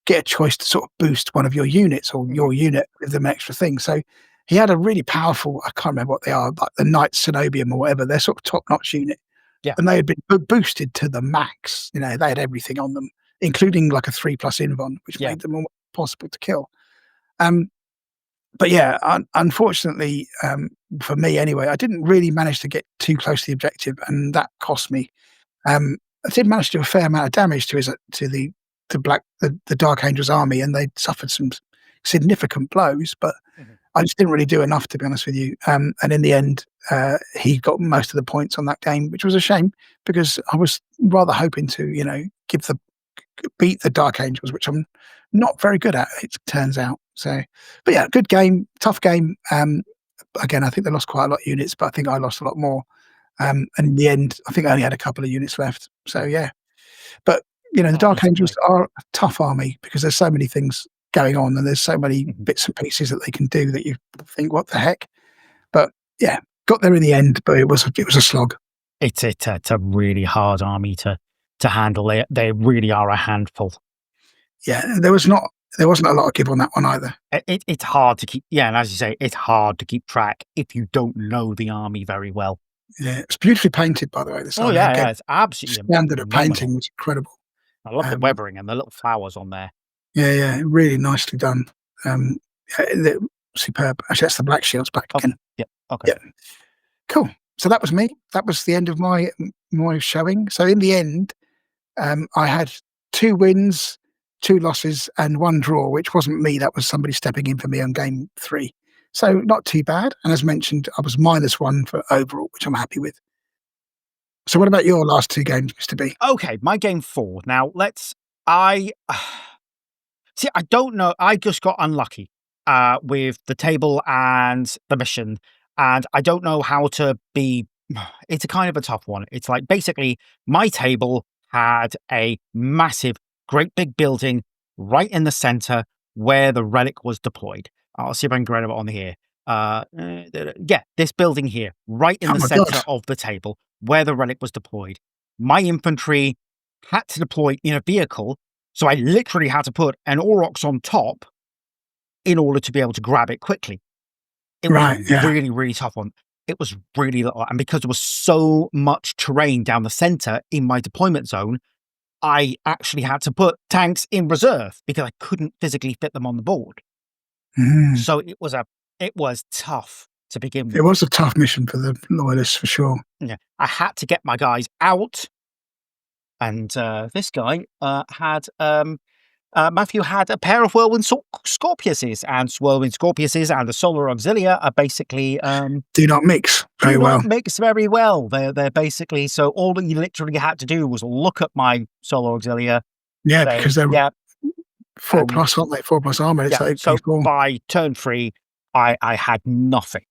get a choice to sort of boost one of your units or your unit with them extra things. So he had a really powerful, I can't remember what they are, like the Knights Cenobium or whatever, they're sort of top-notch unit. Yeah. And they had been boosted to the max. They had everything on them, including like a 3+ invuln, which made them almost possible to kill. But unfortunately, for me anyway, I didn't really manage to get too close to the objective, and that cost me. I did manage to do a fair amount of damage to the Dark Angels army, and they suffered some significant blows, but I just didn't really do enough, to be honest with you. And in the end, he got most of the points on that game, which was a shame because I was rather hoping to, beat the Dark Angels, which I'm not very good at, it turns out. So, but good game, tough game. Again, I think they lost quite a lot of units, but I think I lost a lot more. And in the end, I think I only had a couple of units left. So, but the Dark Angels are a tough army because there's so many things going on and there's so many bits and pieces that they can do that you think, what the heck? But got there in the end, but it was a slog. It's a really hard army to handle. They really are a handful. Yeah, there wasn't a lot of give on that one either. It's hard to keep. Yeah, and as you say, it's hard to keep track if you don't know the army very well. Yeah, it's beautifully painted, by the way. This Oh army, yeah, again, it's absolutely standard of phenomenal. painting was incredible. I love the weathering and the little flowers on there. Yeah, really nicely done. Superb. Actually, that's the Black Shields back again. Yeah. Okay. Yeah. Cool. So that was me. That was the end of my showing. So in the end, I had 2 wins, 2 losses, and 1 draw, which wasn't me. That was somebody stepping in for me on game 3. So not too bad. And as mentioned, I was -1 for overall, which I'm happy with. So what about your last 2 games, Mr. B? Okay, my game 4. Now I see. I don't know. I just got unlucky with the table and the mission, and I don't know how to be. It's a kind of a tough one. It's like basically my table had a massive, great big building right in the center where the relic was deployed. I'll see if I can grab it on here. Yeah, this building here, right in Oh the my center God. of the table where the relic was deployed. My infantry had to deploy in a vehicle, so I literally had to put an Aurochs on top in order to be able to grab it quickly. It was Right, a yeah. really, really tough one. It was really little, and because there was so much terrain down the center in my deployment zone, I actually had to put tanks in reserve because I couldn't physically fit them on the board. Mm. So it was tough to begin with. It was a tough mission for the loyalists, for sure. Yeah, I had to get my guys out, and this guy had Matthew had a pair of Whirlwind Scorpiuses, and Whirlwind Scorpiuses and the Solar Auxilia are basically Do not mix very do well. not mix very well. They're basically, so all that you literally had to do was look at my Solar Auxilia. Yeah, Say, because they're yeah, 4+, aren't they? 4+ armor. It's yeah. like So people. by turn 3, I had nothing,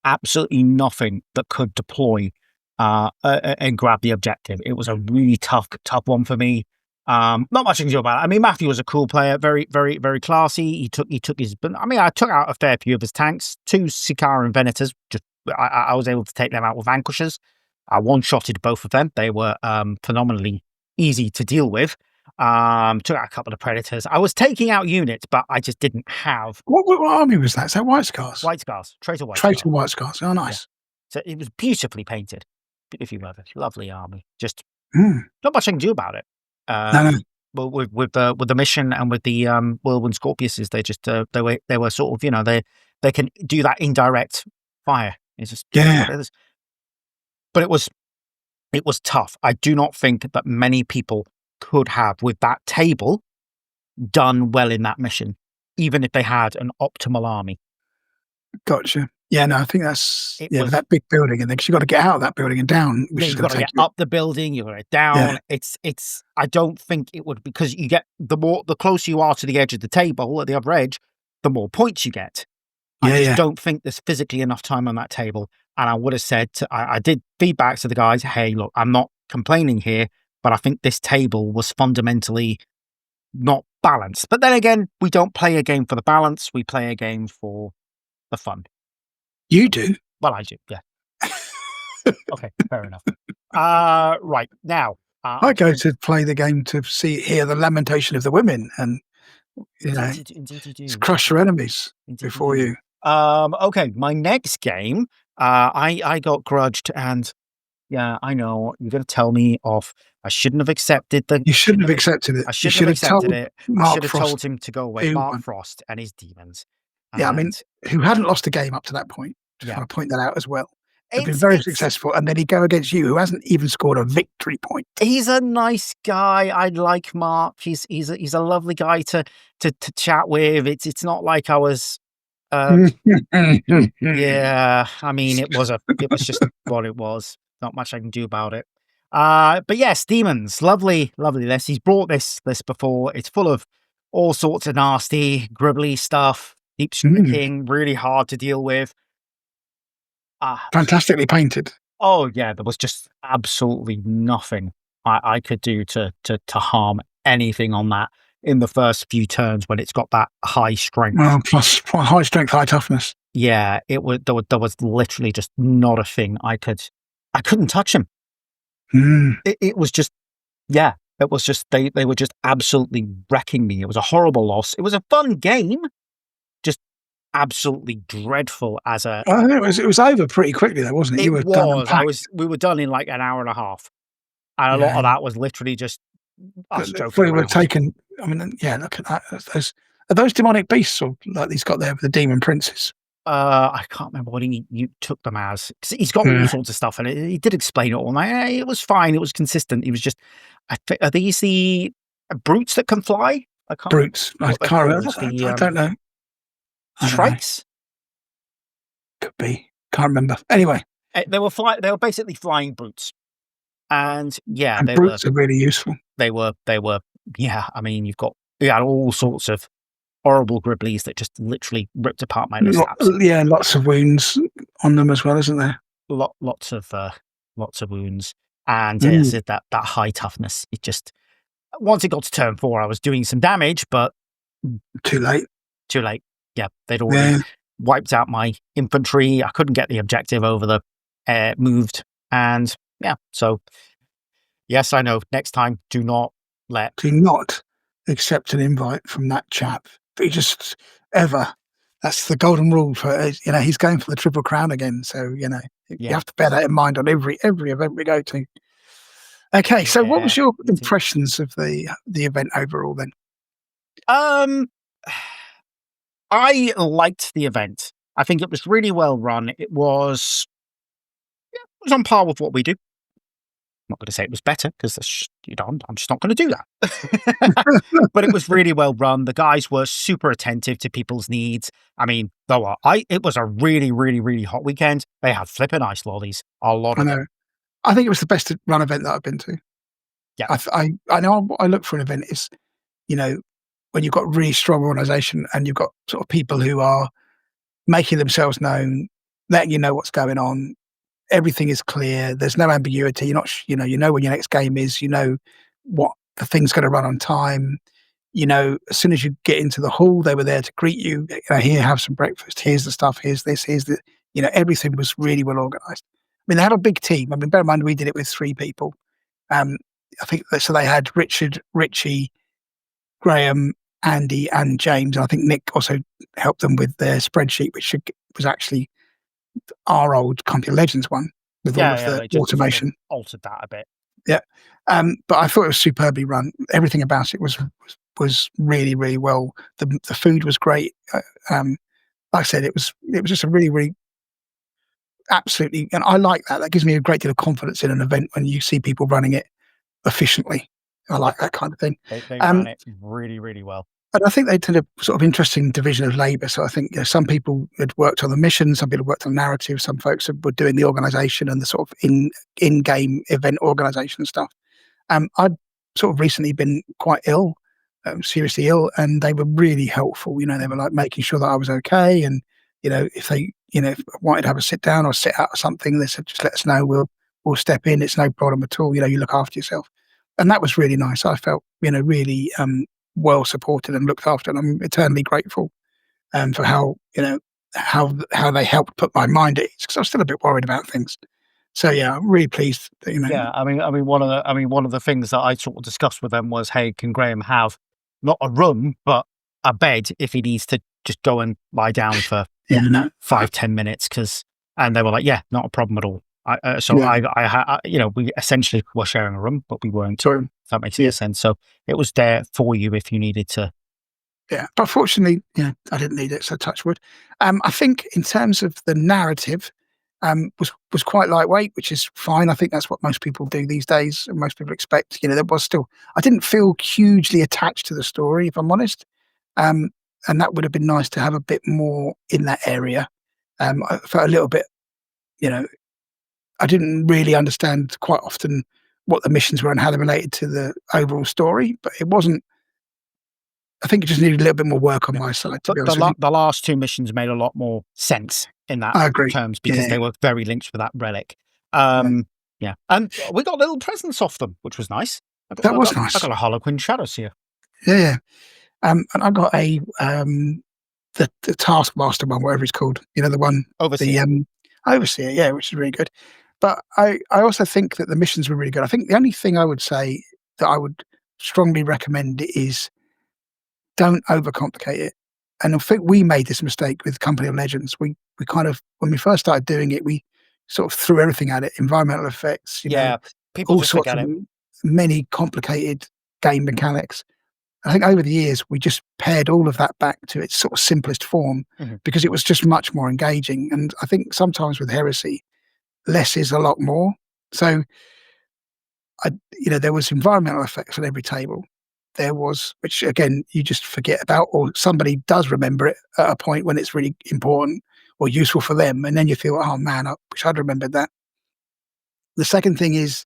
absolutely nothing that could deploy and grab the objective. It was a really tough one for me. Not much I can do about it. I mean, Matthew was a cool player, very, very, very classy. He took his. I mean, I took out a fair few of his tanks, 2 Sikaran and Venators. Just I was able to take them out with vanquishers. I one-shotted both of them. They were phenomenally easy to deal with. Took out a couple of predators. I was taking out units, but I just didn't have What army was that? Is that White Scars? White Scars, Traitor White Traitor Scars. White Scars. Oh, nice. So it was beautifully painted. If you love it, lovely army. Just Mm. not much I can do about it. No. But with the mission and with the Whirlwind Scorpiuses, they just they were sort of, you know, they can do that indirect fire. It's just Yeah. what it is. But it was tough. I do not think that many people could have, with that table, done well in that mission, even if they had an optimal army. Gotcha. Yeah, no, I think that's It with that big building, and then 'cause you got to get out of that building and down, which is You've going got to to take get you. up the building, you've got to get down. It's. I don't think it would, because you get the closer you are to the edge of the table at the other edge, the more points you get. I just don't think there's physically enough time on that table. And I would have said, I did feedback to the guys, hey, look, I'm not complaining here, but I think this table was fundamentally not balanced. But then again, we don't play a game for the balance. We play a game for the fun. You do. Well, I do, yeah. Okay, fair enough. Right, now. I go to play the game to hear the lamentation of the women, and Indeed you do. crush your enemies before you. Okay, my next game, I got grudged, and yeah, I know you're going to tell me off. I shouldn't have accepted the. You shouldn't have accepted it. I You shouldn't should have have told accepted it. I Mark should have Frost. told him to go away. who Mark won. Frost and his demons. Yeah, I mean, And who hadn't lost a game up to that point. Just Yeah. want to point that out as well. Had been it's- very it's- successful, and then he'd go against you, who hasn't even scored a victory point. He's a nice guy. I like Mark. He's a lovely guy to chat with. It's not like I was. Yeah, I mean, it was just what it was. Not much I can do about it. But yes, demons, lovely list. He's brought this before. It's full of all sorts of nasty, gribbly stuff. Deep striking, really hard to deal with. Fantastically painted. Oh yeah, there was just absolutely nothing I could do to harm anything on that. in the first few turns when it's got that high strength. Plus high strength, high toughness. Yeah, there was literally just not a thing I couldn't touch him. It was just, yeah, it was just they were just absolutely wrecking me. It was a horrible loss. It was a fun game, just absolutely dreadful as a. It was over pretty quickly though, wasn't it? You were done and packed. We were done in like an hour and a half, and a lot of that was literally just us joking We were around. taken. I mean, yeah, look at that. Are those demonic beasts, or like he's got there with the demon princes? I can't remember what you took them as. 'Cause he's got all sorts of stuff, and he did explain it all. And it was fine. It was consistent. He was just, are these the brutes that can fly? I can't. Brutes. I can't remember. I don't know. Shrikes? Could be. Can't remember. Anyway, they were basically flying brutes, and yeah, brutes are really useful. They were. Yeah, I mean, you had all sorts of horrible gribblies that just literally ripped apart my list. Yeah, lots of wounds on them as well, isn't there? Lots of wounds, and that high toughness. It just, once it got to turn 4, I was doing some damage, but too late. Yeah, they'd already wiped out my infantry. I couldn't get the objective over the moved, and yeah. So yes, I know. Next time, do not accept an invite from that chap. He just ever. That's the golden rule for, he's going for the Triple Crown again. So, you have to bear that in mind on every event we go to. Okay. So what was your impressions of the event overall then? I liked the event. I think it was really well run. It was on par with what we do. I'm not going to say it was better because I'm just not going to do that. But it was really well run. The guys were super attentive to people's needs. I mean, it was a really, really, really hot weekend. They had flipping ice lollies. A lot of them. I think it was the best run event that I've been to. Yeah, I know what I look for an event is, when you've got really strong organisation and you've got sort of people who are making themselves known, letting you know what's going on. Everything is clear. There's no ambiguity. You're not, you know when your next game is. You know what the thing's going to run on time. As soon as you get into the hall, they were there to greet you. Here, have some breakfast. Here's the stuff. Here's this. Here's the. Everything was really well organised. I mean, they had a big team. I mean, bear in mind we did it with 3 people. I think so. They had Richard, Richie, Graham, Andy, and James. And I think Nick also helped them with their spreadsheet, which was actually our old Company of Legends one with all of the automation. Sort of altered that a bit. Yeah. But I thought it was superbly run. Everything about it was really, really well. The food was great. Like I said, it was just a really, really absolutely, and I like that. That gives me a great deal of confidence in an event when you see people running it efficiently. I like that kind of thing. They ran it really, really well. And I think they did a sort of interesting division of labour. So I think some people had worked on the mission, some people worked on the narrative, some folks were doing the organisation and the sort of in-game event organisation stuff. I'd sort of recently been quite ill, seriously ill, and they were really helpful. They were like making sure that I was okay, and if they if I wanted to have a sit down or sit out or something, they said just let us know. We'll step in. It's no problem at all. You look after yourself, and that was really nice. I felt really well supported and looked after, and I'm eternally grateful for how how they helped put my mind at ease, because I was still a bit worried about things. So yeah, I'm really pleased that, Yeah, I mean one of the things that I sort of discussed with them was, hey, can Graham have not a room but a bed if he needs to just go and lie down for 5-10 minutes? And they were like, yeah, not a problem at all. We essentially were sharing a room, but we weren't. Sorry. If that makes any sense. So it was there for you if you needed to. Yeah, but fortunately, I didn't need it, so touch wood. I think in terms of the narrative, was quite lightweight, which is fine. I think that's what most people do these days, and most people expect. There was still, I didn't feel hugely attached to the story, if I'm honest, and that would have been nice to have a bit more in that area. I felt a little bit, I didn't really understand quite often what the missions were and how they related to the overall story, but it wasn't. I think it just needed a little bit more work on my side, to be honest with you. The last 2 missions made a lot more sense in that terms, because they were very linked with that relic. Yeah. And we got little presents off them, which was nice. That was nice. I got a Harlequin Shadow Seer. Yeah. And I got the Taskmaster one, whatever it's called. You know, the one, the Overseer. Overseer, yeah, which is really good. But I also think that the missions were really good. I think the only thing I would say that I would strongly recommend is don't overcomplicate it. And I think we made this mistake with Company of Legends. We kind of, when we first started doing it, we sort of threw everything at it, environmental effects, Yeah, people all just sorts forget of it. many complicated game mechanics. I think over the years, we just pared all of that back to its sort of simplest form Mhm, because it was just much more engaging. And I think sometimes with Heresy, less is a lot more. So, there was environmental effects on every table. There was, which again, you just forget about, or somebody does remember it at a point when it's really important or useful for them. And then you feel, oh man, I wish I'd remembered that. The second thing is,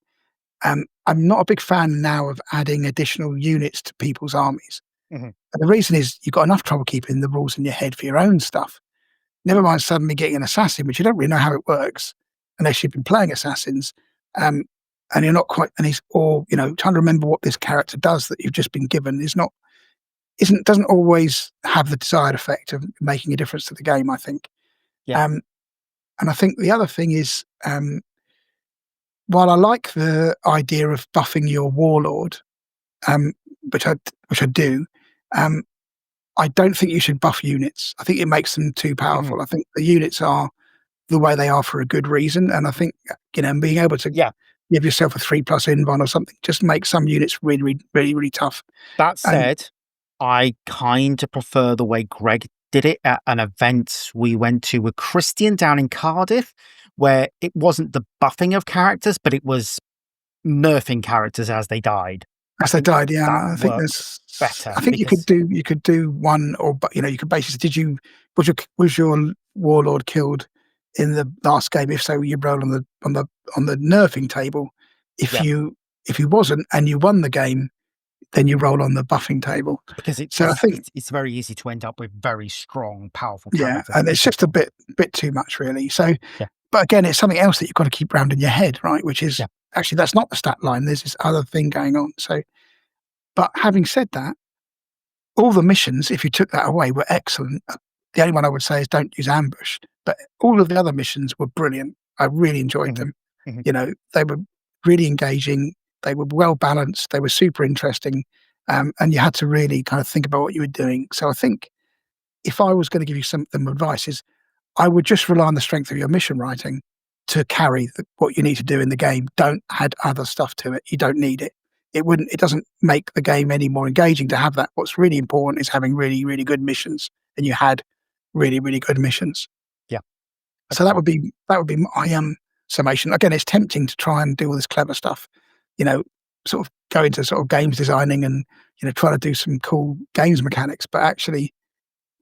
I'm not a big fan now of adding additional units to people's armies. mhm. And the reason is you've got enough trouble keeping the rules in your head for your own stuff. Never mind suddenly getting an assassin, which you don't really know how it works unless you've been playing assassins. Um, and you're not quite, and he's, or, trying to remember what this character does that you've just been given is not, doesn't always have the desired effect of making a difference to the game, I think. Yeah. Um, and I think the other thing is, while I like the idea of buffing your warlord, um, which I, which I do, um, I don't think you should buff units. I think it makes them too Mhm. powerful. I think the units are the way they are for a good reason, and I think, being able to Yeah. give yourself a 3+ invuln or something just makes some units really, really, really, really tough. That And said, I kind of prefer the way Greg did it at an event we went to with Christian down in Cardiff, where it wasn't the buffing of characters, but it was nerfing characters as they died. I as they think died, that yeah, I think worked better I think because you could do one, or but you could basically, was your warlord killed in the last game? If so, you roll on the nerfing table. If yeah, you if he wasn't and you won the game, then you roll on the buffing table. because it, So I it's think, it's it's very easy to end up with very strong, powerful yeah, characters and that it's people just a don't. bit too much really. So, Yeah, but again, it's something else that you've got to keep round in your head, right? Which is yeah, actually, that's not the stat line. There's this other thing going on. So, but having said that, all the missions, if you took that away, were excellent. The only one I would say is don't use ambush, but all of the other missions were brilliant. I really enjoyed mhm, them. mhm, They were really engaging. They were well balanced. They were super interesting, and you had to really kind of think about what you were doing. So I think if I was going to give you some advice, is I would just rely on the strength of your mission writing to carry what you need to do in the game. Don't add other stuff to it. You don't need it. It doesn't make the game any more engaging to have that. What's really important is having really, really good missions, and you had really, really good missions. yeah, So agreed. that would be my summation. Again, it's tempting to try and do all this clever stuff, you know, sort of go into sort of games designing and try to do some cool games mechanics, but actually,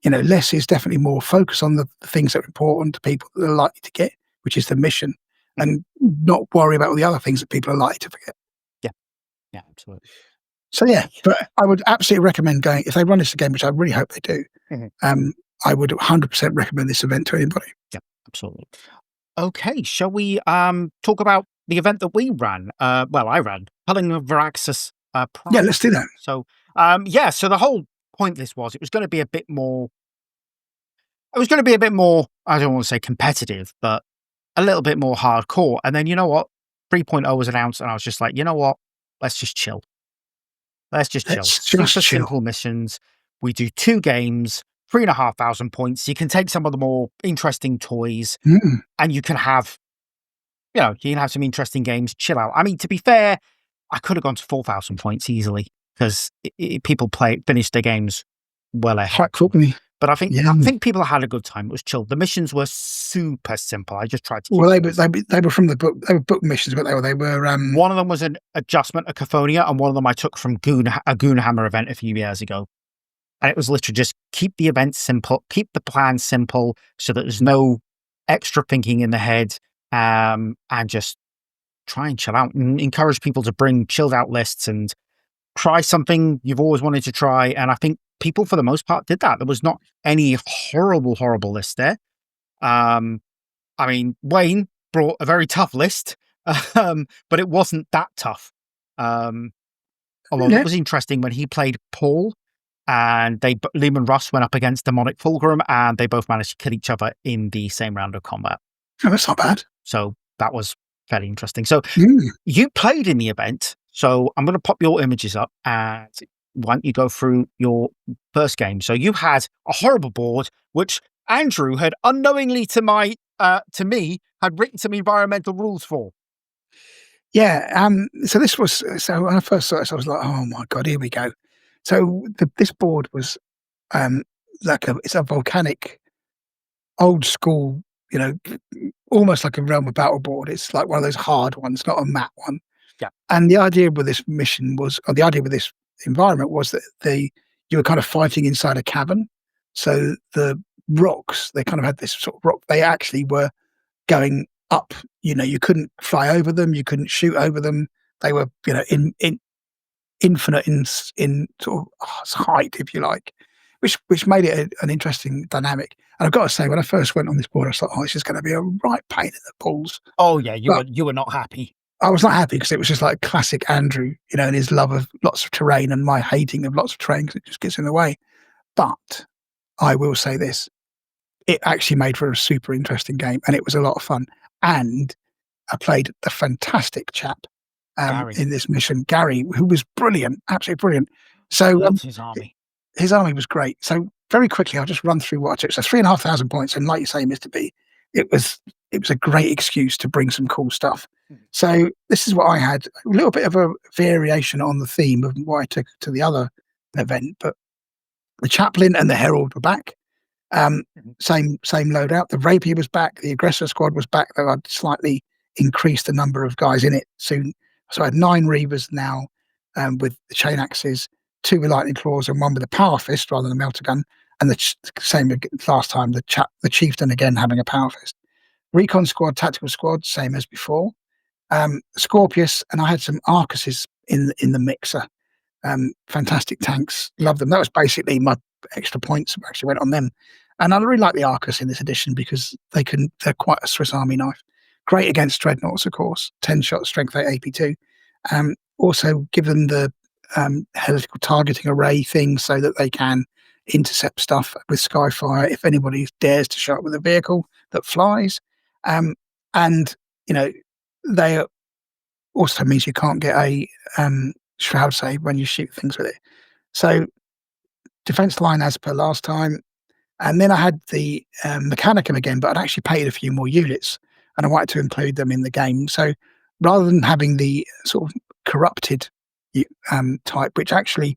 less is definitely more. Focus on the things that are important to people that are likely to get, which is the mission, Mhm, and not worry about all the other things that people are likely to forget. yeah, yeah, absolutely. So yeah, but I would absolutely recommend going if they run this again, which I really hope they do. Mhm, Um, I would 100% recommend this event to anybody. yeah, absolutely. Okay, shall we talk about the event that we ran? Well, I ran Culling of Varaxis Yeah, Prime. let's do that. So yeah, so the whole point of this was it was going to be a bit more. It was going to be a bit more. I don't want to say competitive, but a little bit more hardcore. And then you know what? 3.0 was announced, and I was just like, you know what? Let's just chill. Let's just chill. Let's just Super chill. simple missions. We do 2 games, 3,500 points. You can take some of the more interesting toys, Mm. and you can have you can have some interesting games, chill out. I mean, to be fair, I could have gone to 4,000 points easily because people finish their games well ahead. Quite quickly. But Yeah. I think people had a good time. It was chill. The missions were super simple. I just tried to keep Well, it easy. they were from the book. They were book missions, but they were. One of them was an adjustment of Cathonia, and one of them I took from a Goonhammer event a few years ago. And it was literally just keep the event simple, keep the plan simple so that there's no extra thinking in the head, and just try and chill out and encourage people to bring chilled out lists and try something you've always wanted to try. And I think people, for the most part, did that. There was not any horrible list there. Um, I mean, Wayne brought a very tough list, but it wasn't that tough. Um, Although that Yeah, was interesting when he played Paul, and Lehman Russ went up against Demonic Fulgrim, and they both managed to kill each other in the same round of combat. oh, that's not bad. So that was fairly interesting. So Mm. you played in the event, so I'm going to pop your images up, and why don't you go through your first game? So you had a horrible board, which Andrew had unknowingly to me had written some environmental rules for. Yeah, so this was so when I first saw it, I was like, "Oh my god, here we go." So this board was um, it's a volcanic, old school, you know, almost like a Realm of Battle board. It's like one of those hard ones, not a matte one. Yeah, And the idea with this mission was, or the idea with this environment was that you were kind of fighting inside a cavern. So the rocks, they kind of had this sort of rock. They actually were going up. You couldn't fly over them. You couldn't shoot over them. They were, in infinite in sort of height, if you like, which made it an interesting dynamic. And I've got to say, when I first went on this board, I thought, "Oh, this is going to be a right pain in the balls." oh yeah, you But were not happy. I was not happy because it was just like classic Andrew, and his love of lots of terrain and my hating of lots of terrain because it just gets in the way. But I will say this: it actually made for a super interesting game, and it was a lot of fun. And I played a fantastic chap Gary in this mission, Gary, who was brilliant, absolutely brilliant. So loves his army. his army was great. So very quickly, I'll just run through what I took. So 3,500 points, and like you say, Mr. B, it was a great excuse to bring some cool stuff. Mhm. So this is what I had. A little bit of a variation on the theme of what I took to the other event, but the chaplain and the herald were back. Mhm. Same loadout. The rapier was back. The aggressor squad was back, though I'd slightly increased the number of guys in it soon. So I had 9 reavers now, with the chain axes, 2 with lightning claws, and 1 with a power fist rather than a melter gun. And same last time, the chieftain again having a power fist. Recon squad, tactical squad, same as before. Scorpius, and I had some Arcuses in the mixer. Fantastic tanks, love them. That was basically my extra points actually went on them. And I really like the Arcus in this edition because they're quite a Swiss Army knife. Great against dreadnoughts, of course. 10-shot, strength 8 AP2. Also give them the helical targeting array thing so that they can intercept stuff with Skyfire if anybody dares to show up with a vehicle that flies. And they also means you can't get a shroud save when you shoot things with it. So defense line as per last time. And then I had the Mechanicum again, but I'd actually paid a few more units and I wanted to include them in the game. So rather than having the sort of corrupted type, which actually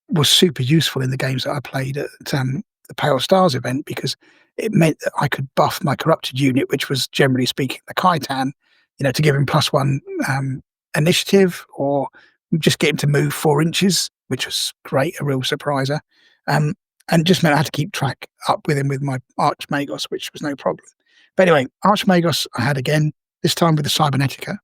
was super useful in the games that I played at the Pale Stars event, because it meant that I could buff my corrupted unit, which was generally speaking the Kaitan, to give him +1 initiative, or just get him to move 4 inches, which was great, a real surpriser. And just meant I had to keep track up with him with my Archmagos, which was no problem. But anyway, Archmagos I had again, this time with the Cybernetica.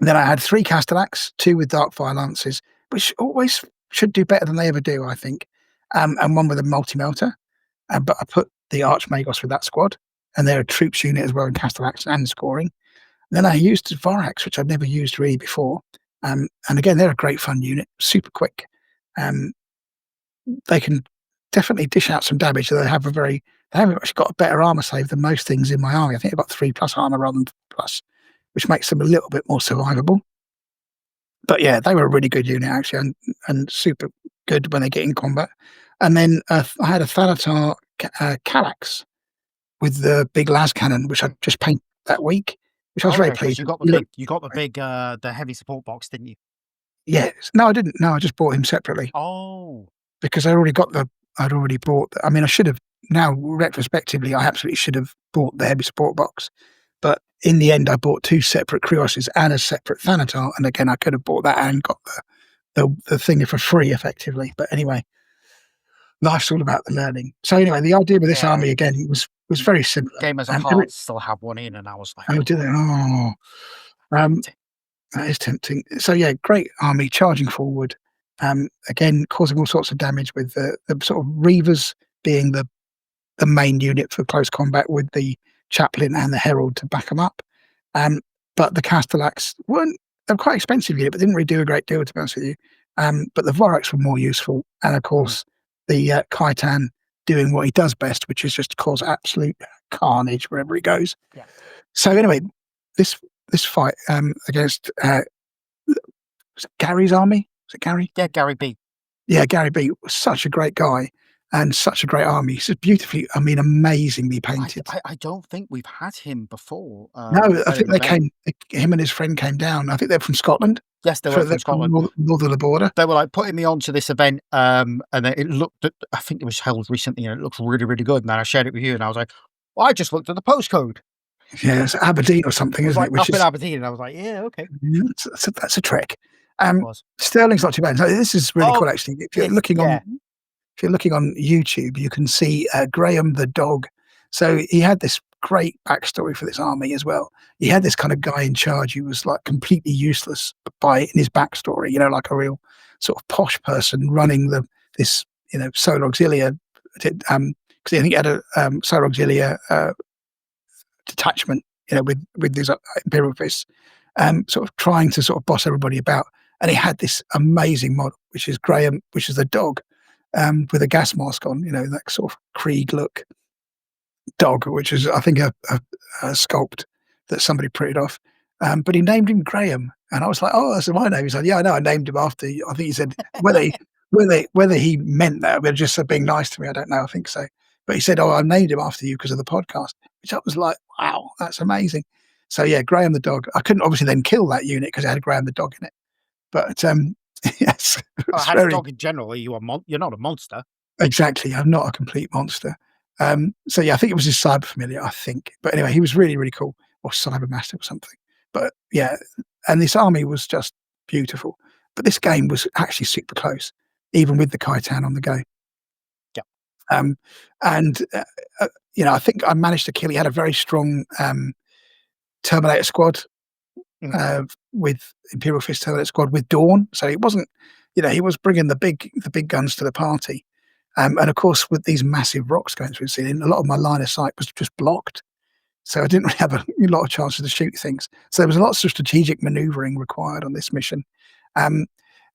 Then I had 3 Castellax, 2 with Darkfire Lances, which always should do better than they ever do, I think, and 1 with a multi-melter. But I put the Archmagos with that squad, and they're a troops unit as well in Castellax and scoring. Then I used Varax, which I'd never used really before. And again, they're a great fun unit, super quick. They can definitely dish out some damage. They haven't actually got a better armor save than most things in my army. I think they've got 3+ armor rather than plus, which makes them a little bit more survivable. But yeah, they were a really good unit actually, and super good when they get in combat. And then I had a Thanatar Kallax with the big las cannon, which I just painted that week, which I was very Okay, because pleased. you got the big the heavy support box, didn't you? Yes. No, I didn't. No, I just bought him separately Oh, because I'd already bought. I mean, I should have now retrospectively. I absolutely should have bought the heavy support box, but in the end, I bought 2 separate Krioses and a separate Thanatar. And again, I could have bought that and got the thing for free, effectively. But anyway, life's all about the learning. So anyway, the idea with this yeah. army again was very similar. Game as a Um, heart still have one in, and I was like, oh, did they? Oh, um, that is tempting. So yeah, great army charging forward. Again, causing all sorts of damage with the sort of Reavers being the main unit for close combat with the chaplain and the herald to back them up. But the Castellax weren't. they're quite expensive unit, but didn't really do a great deal, to be honest with you. But the Vorax were more useful, and of course the Kaitan doing what he does best, which is just cause absolute carnage wherever he goes. Yeah. So anyway, this fight against was it Gary's army? Was it Gary? Yeah, Gary B. Yeah, Gary B was such a great guy and such a great army. He's just beautifully, I mean, amazingly painted. I don't think we've had him before. No, I at think an event. him and his friend came down. I think they're from Scotland. Yes, they were from Scotland. North of the border. They were like putting me onto this event, and then it looked. I think it was held recently, and it looked really, really good. And then I shared it with you, and I was like, "Well, I just looked at the postcode. Yeah, it's Aberdeen or something, It was isn't like it? Which up in is Aberdeen." And I was like, "Yeah, okay." that's a trek. It was. Sterling's not too bad. So this is really cool, actually. If you're looking yeah. on YouTube, you can see Graham the dog. So he had this great backstory for this army as well. He had this kind of guy in charge who was like completely useless in his backstory, you know, like a real sort of posh person running this Solar Auxilia, because I think he had a Solar Auxilia detachment, you know, with these Imperial fists, sort of trying to sort of boss everybody about. And he had this amazing model, which is Graham, which is the dog, with a gas mask on, you know, that sort of Krieg look dog, which is, I think, a sculpt that somebody printed off. But he named him Graham. And I was like, oh, that's my name. He said, yeah, I know, I named him after you. I think he said, whether he meant that, or just being nice to me, I don't know. I think so. But he said, oh, I named him after you because of the podcast, which I was like, wow, that's amazing. So yeah, Graham the dog. I couldn't obviously then kill that unit because it had Graham the dog in it. But yes, I had a dog in general. You're not a monster. Exactly. I'm not a complete monster. So yeah, I think it was his cyber familiar, I think. But anyway, he was really, really cool, or cyber master or something. But yeah, and this army was just beautiful. But this game was actually super close, even with the Kaitan on the go. Yeah. And I think I managed to kill. He had a very strong Terminator squad. With Imperial Fist Terminator squad with Dawn, so it wasn't, he was bringing the big guns to the party, and of course with these massive rocks going through the ceiling, a lot of my line of sight was just blocked, so I didn't really have a lot of chances to shoot things. So there was lots of strategic manoeuvring required on this mission,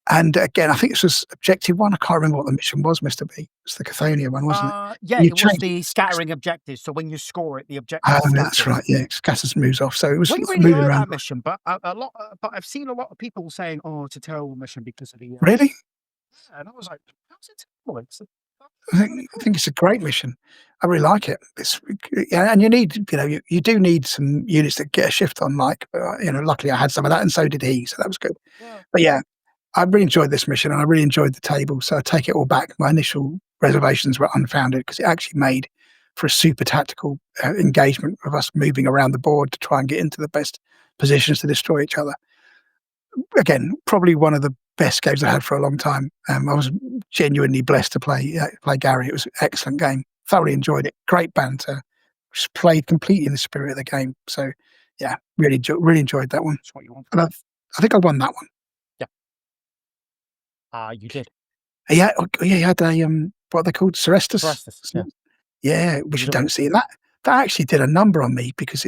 and again, I think this was objective 1. I can't remember what the mission was, Mr. B. It's the Cathonia one, wasn't it? Yeah, it was the scattering objectives. So when you score it, the objective. That's right. Yeah, it scatters and moves off. So it was really moving like around. That mission, but but I've seen a lot of people saying, "Oh, it's a terrible mission because of the." Really? And I was like, "How's it terrible?" I think it's a great mission. I really like it. And you need, you do need some units that get a shift on. Like, luckily I had some of that, and so did he. So that was good. Yeah. But yeah, I really enjoyed this mission, and I really enjoyed the table. So I take it all back. My initial reservations were unfounded because it actually made for a super tactical engagement of us moving around the board to try and get into the best positions to destroy each other. Again, probably one of the best games I had for a long time. I was genuinely blessed to play Gary. It was an excellent game. Thoroughly enjoyed it. Great banter. Just played completely in the spirit of the game. So yeah, really enjoyed that one. That's what you want. And I think I won that one. Yeah. You did. Yeah. He had a what are they called? Cerestus. Yeah. Yeah, which you don't see. And that actually did a number on me because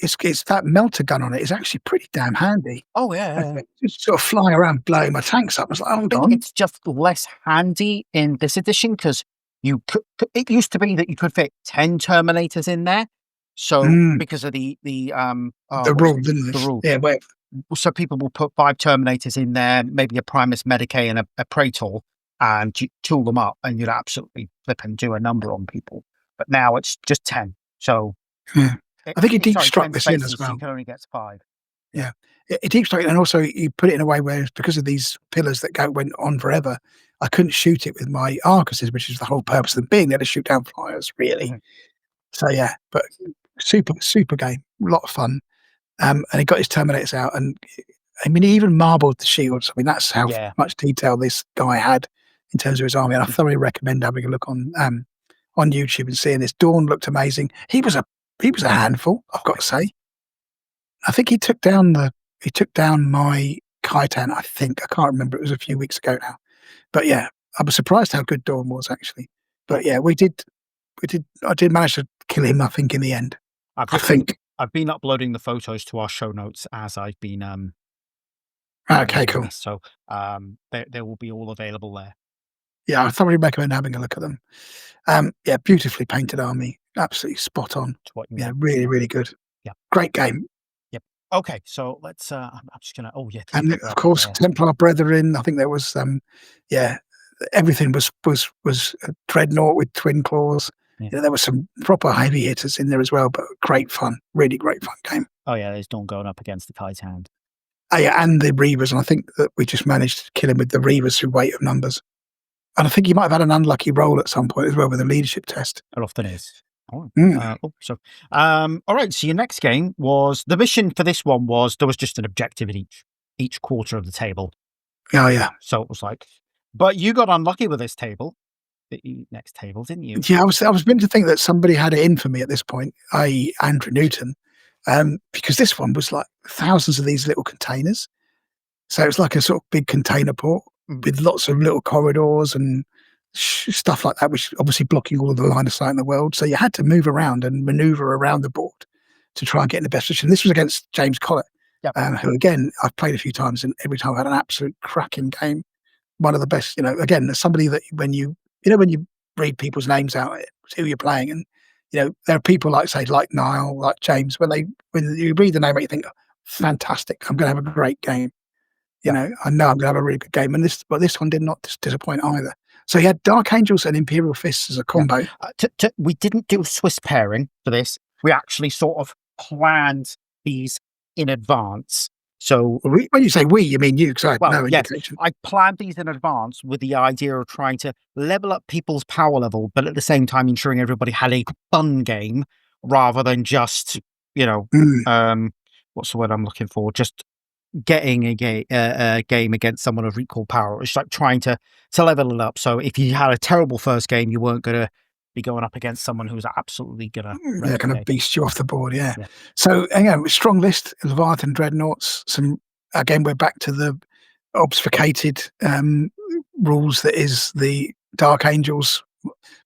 it's that melter gun on it is actually pretty damn handy. Oh yeah. Just sort of flying around blowing my tanks up. I was like, hold on. It's just less handy in this edition because it used to be that you could fit 10 Terminators in there. So because of the rule, didn't the rule. Yeah, so people will put 5 Terminators in there, maybe a Primus Medicae and a Praetor, and you tool them up, and you'd absolutely flip and do a number on people. But now it's just 10. So yeah. I think it deep struck this in as well. You can only get 5. Yeah, it deep struck, and also you put it in a way where because of these pillars that went on forever, I couldn't shoot it with my Arcuses, which is the whole purpose of them being there to shoot down flyers, really. So yeah, but super game, a lot of fun. And he got his Terminators out, and I mean, he even marbled the shields. I mean, that's how much detail this guy had in terms of his army. And I thoroughly recommend having a look on YouTube and seeing this. Dawn looked amazing. He was a handful, I've got to say. I think he took down my Kaitan. I think I can't remember. It was a few weeks ago now. But yeah, I was surprised how good Dawn was actually. But yeah, I did manage to kill him. I think in the end. I think I've been uploading the photos to our show notes as I've been Okay, doing cool. this, so they will be all available there. Yeah, I thoroughly recommend having a look at them. Yeah, beautifully painted army, absolutely spot on. To what you Yeah, want. really, really good. Yeah. Great game. Yep. Okay, so let's. I'm just gonna. Oh yeah, the And other of course, there. Templar Brethren. I think there was, yeah, everything was a dreadnought with twin claws. Yeah. There were some proper heavy hitters in there as well, but great fun, really great fun game. Oh yeah, there's Dawn going up against the Kite Hand. Oh, yeah, and the Reavers, and I think that we just managed to kill him with the Reavers through weight of numbers. And I think he might have had an unlucky roll at some point as well with a leadership test. It often is. Oh, Mm. all right. So your next game was the mission for this one was there was just an objective in each quarter of the table. Oh yeah, So it was like, but you got unlucky with this table, the next table, didn't you? yeah. I was meant to think that somebody had it in for me at this point, i.e., Andrew Newton, because this one was like thousands of these little containers. So it's like a sort of big container port with lots of little corridors and stuff like that, which obviously blocking all of the line of sight in the world. So you had to move around and maneuver around the board to try and get in the best position. This was against James Collett, Yep. who again I've played a few times, and every time I had an absolute cracking game. One of the best, again, as somebody that when you read people's names out, it's who you're playing, and there are people like Niall, like James, when you read the name, you think, fantastic, I'm going to have a great game. I know I'm going to have a really good game, and this one did not disappoint either. So he had Dark Angels and Imperial Fists as a combo. We didn't do Swiss pairing for this. We actually sort of planned these in advance. So when you say we, you mean you? Because I had no indication. I planned these in advance with the idea of trying to level up people's power level, but at the same time ensuring everybody had a fun game rather than just what's the word I'm looking for? Just getting a game against someone of equal power. It's like trying to level it up. So if you had a terrible first game, you weren't going to be going up against someone who's absolutely going to beast you off the board. Yeah. So strong list: Leviathan Dreadnoughts. Again, we're back to the obfuscated rules that is the Dark Angels,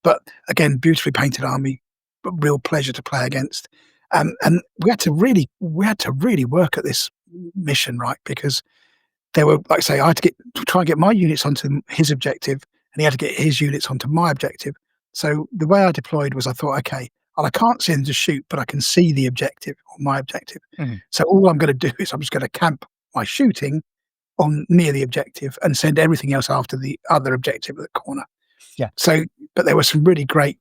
but again, beautifully painted army. But real pleasure to play against. And we had to really work at this mission, right? Because they were, like I say, I had to try and get my units onto his objective, and he had to get his units onto my objective. So the way I deployed was, I thought, okay, well, I can't see them to shoot, but I can see the objective or my objective. Mm-hmm. So all I'm going to do is I'm just going to camp my shooting on near the objective and send everything else after the other objective at the corner. Yeah. So, but there were some really great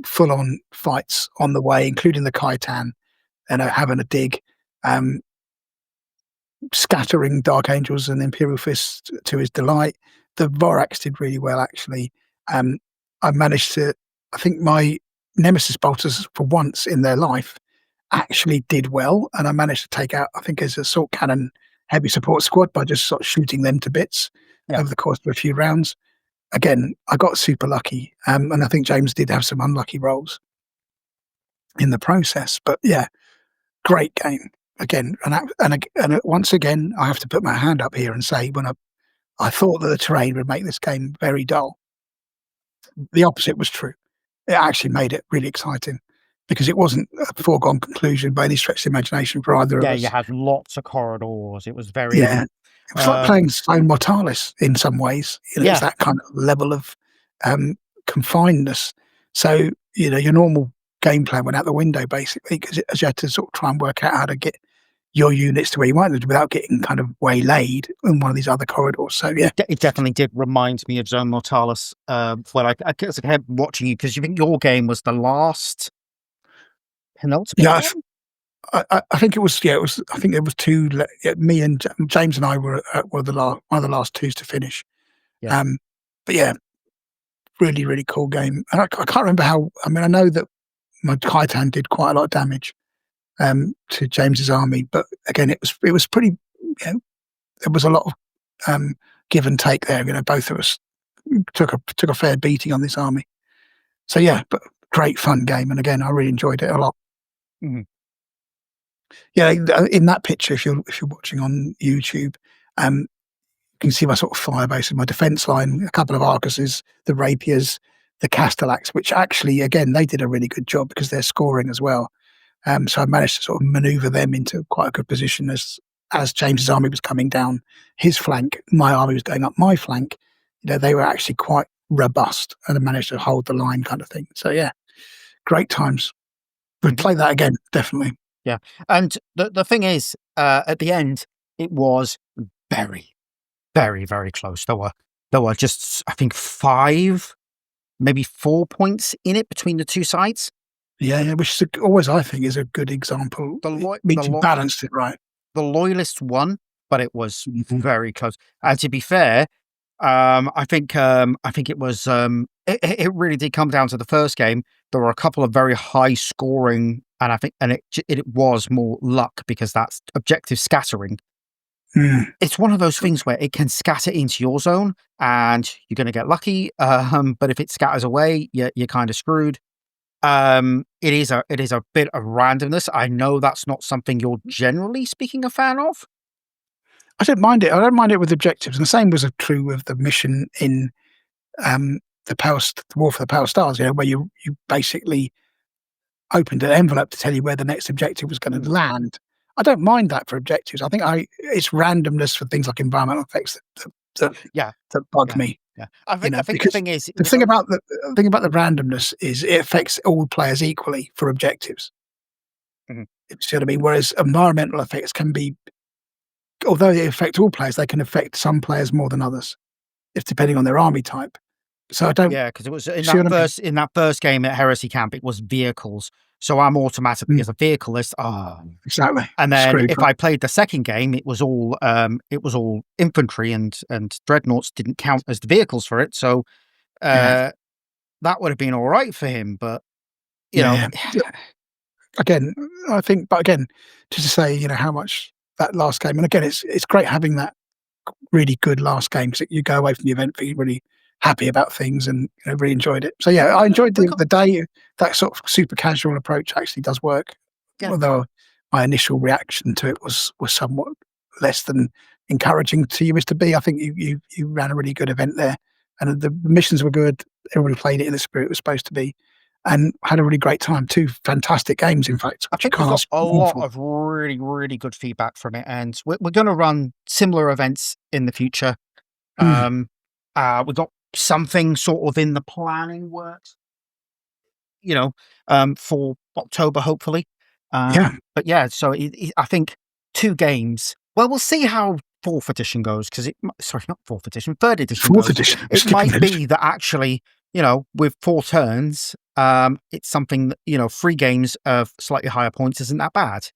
full-on fights on the way, including the Khitan, and having a dig, scattering Dark Angels and Imperial Fists to his delight. The Vorax did really well, actually. I managed to, I think my Nemesis bolters, for once in their life, actually did well, and I managed to take out, I think, as assault cannon heavy support squad by just sort of shooting them to bits over the course of a few rounds. Again, I got super lucky, and I think James did have some unlucky rolls in the process. But yeah, great game again. And once again, I have to put my hand up here and say, when I thought that the terrain would make this game very dull, the opposite was true. It actually made it really exciting, because it wasn't a foregone conclusion by any stretch of the imagination for either of us. Yeah, you had lots of corridors. It was very it was like playing Stone Mortalis in some ways. It's that kind of level of confinedness. So your normal game plan went out the window, basically, because you had to sort of try and work out how to get your units to where you wanted them without getting kind of waylaid in one of these other corridors. So yeah, it definitely did remind me of Zone Mortalis. When I kept watching you, because you think your game was the last penultimate. Yeah, I think it was. Yeah, it was. I think there was two. Me and James and I were one of the last twos to finish. Yeah. But yeah, really, really cool game. And I can't remember how. I mean, I know that my Khitan did quite a lot of damage to James's army, but again, it was pretty. There was a lot of give and take there. Both of us took a fair beating on this army. So yeah, but great fun game, and again, I really enjoyed it a lot. Mm-hmm. Yeah, in that picture, if you're watching on YouTube, you can see my sort of firebase and my defence line, a couple of Arcuses, the Rapiers, the Castellax, which actually, again, they did a really good job because they're scoring as well. So I managed to sort of maneuver them into quite a good position as James's army was coming down his flank, my army was going up my flank. They were actually quite robust, and I managed to hold the line, kind of thing. So yeah, great times. Would Mhm. play that again, definitely. Yeah. And the thing is, at the end, it was very, very, very close. There were just, I think, 5, maybe 4 points in it between the two sides. Yeah, yeah, which is always, I think, is a good example. The It lo- the means you lo- balanced it right. the loyalists won, but it was Mhm. very close. And to be fair, I think it was it really did come down to the first game. There were a couple of very high scoring, and I think it was more luck because that's objective scattering. Mm. It's one of those things where it can scatter into your zone, and you're going to get lucky. But if it scatters away, you're kind of screwed. It is a bit of randomness. I know that's not something you're generally speaking a fan of. I don't mind it. I don't mind it with objectives, and the same was true with the mission in the War for the Power Stars. Where you basically opened an envelope to tell you where the next objective was going to Mm. land. I don't mind that for objectives. I think it's randomness for things like environmental effects that Yeah, that bug yeah, me. yeah. I think the Because thing is the with thing about the randomness is it affects all players equally for objectives. Mhm. You see what I mean? Whereas environmental effects can be, although they affect all players, they can affect some players more than others. It's depending on their army type. So I don't Yeah, because it was see what I mean. in that first game at Heresy Camp, it was vehicles. So I'm automatically Mm, as a vehicleist. exactly. And then Screwed, if right? I played the second game, it was all infantry and dreadnoughts didn't count as the vehicles for it. So Yeah. uh, that would have been all right for him. But you Yeah, know, yeah. Again, I think, but again, just to say, how much that last game, and again, it's great having that really good last game because you go away from the event feeling really happy about things and really enjoyed it. So yeah, I enjoyed we the day. That sort of super casual approach actually does work, yeah, although my initial reaction to it was somewhat less than encouraging to you, Mr. B. I think you ran a really good event there, and the missions were good. Everybody played it in the spirit it was supposed to be, and had a really great time. 2 fantastic games, in fact, I which you think we can't got ask a more lot for. of really, really good feedback from it, and we're going to run similar events in the future. Mm, Um, we got something sort of in the planning works, for October, hopefully. yeah, But yeah, so I think 2 games. Well, we'll see how fourth edition goes because sorry, not fourth edition, third edition 4th goes. edition. We're It skipping might edition. be that actually, with 4 turns, it's something that, 3 games of slightly higher points isn't that bad.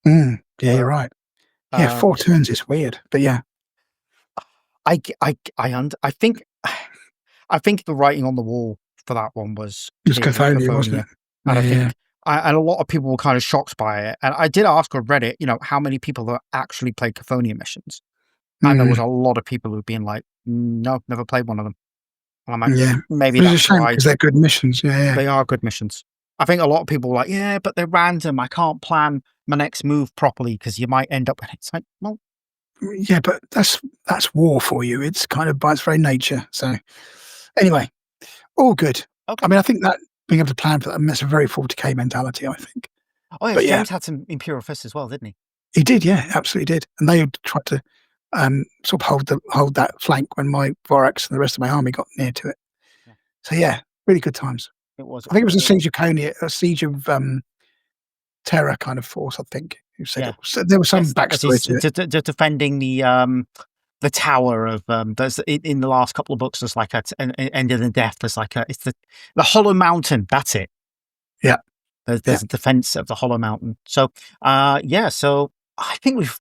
Yeah, you're But right. Yeah, um, 4 turns is weird, but yeah, I think I think the writing on the wall for that one was just clearly Cathonia, wasn't Cathonia, it? and I Yeah. think and a lot of people were kind of shocked by it. And I did ask on Reddit, how many people that actually played Cathonia missions, and there was Mm, a lot of people who've been like, "No, never played one of them." And I'm like, yeah. maybe Which is a that's shame why. because they're good missions. Yeah, yeah. They are good missions. I think a lot of people were like, "Yeah, but they're random. I can't plan my next move properly because you might end up." And it's like, well, Yeah, but that's war for you. It's kind of by its very nature. So anyway, all good. I okay. mean, I think that being able to plan for that, that's a very 40K mentality, I think. Oh yes, But yeah, James had some Imperial Fists as well, didn't he? he did. Yeah, absolutely did. And they tried to sort of hold that flank when my Vorax and the rest of my army got near to it. Yeah, So yeah, really good times. it was. I think it was a siege of Konya, a siege of Terror kind of force. I think who said Yeah. it. So there was some Yes, as backstory he's to it. defending the tower of there's in the last couple of books there's like an end of the death. There's like it's the Hollow Mountain. That's it. Yeah, yeah, There's a defense of the Hollow Mountain. So yeah, so I think we've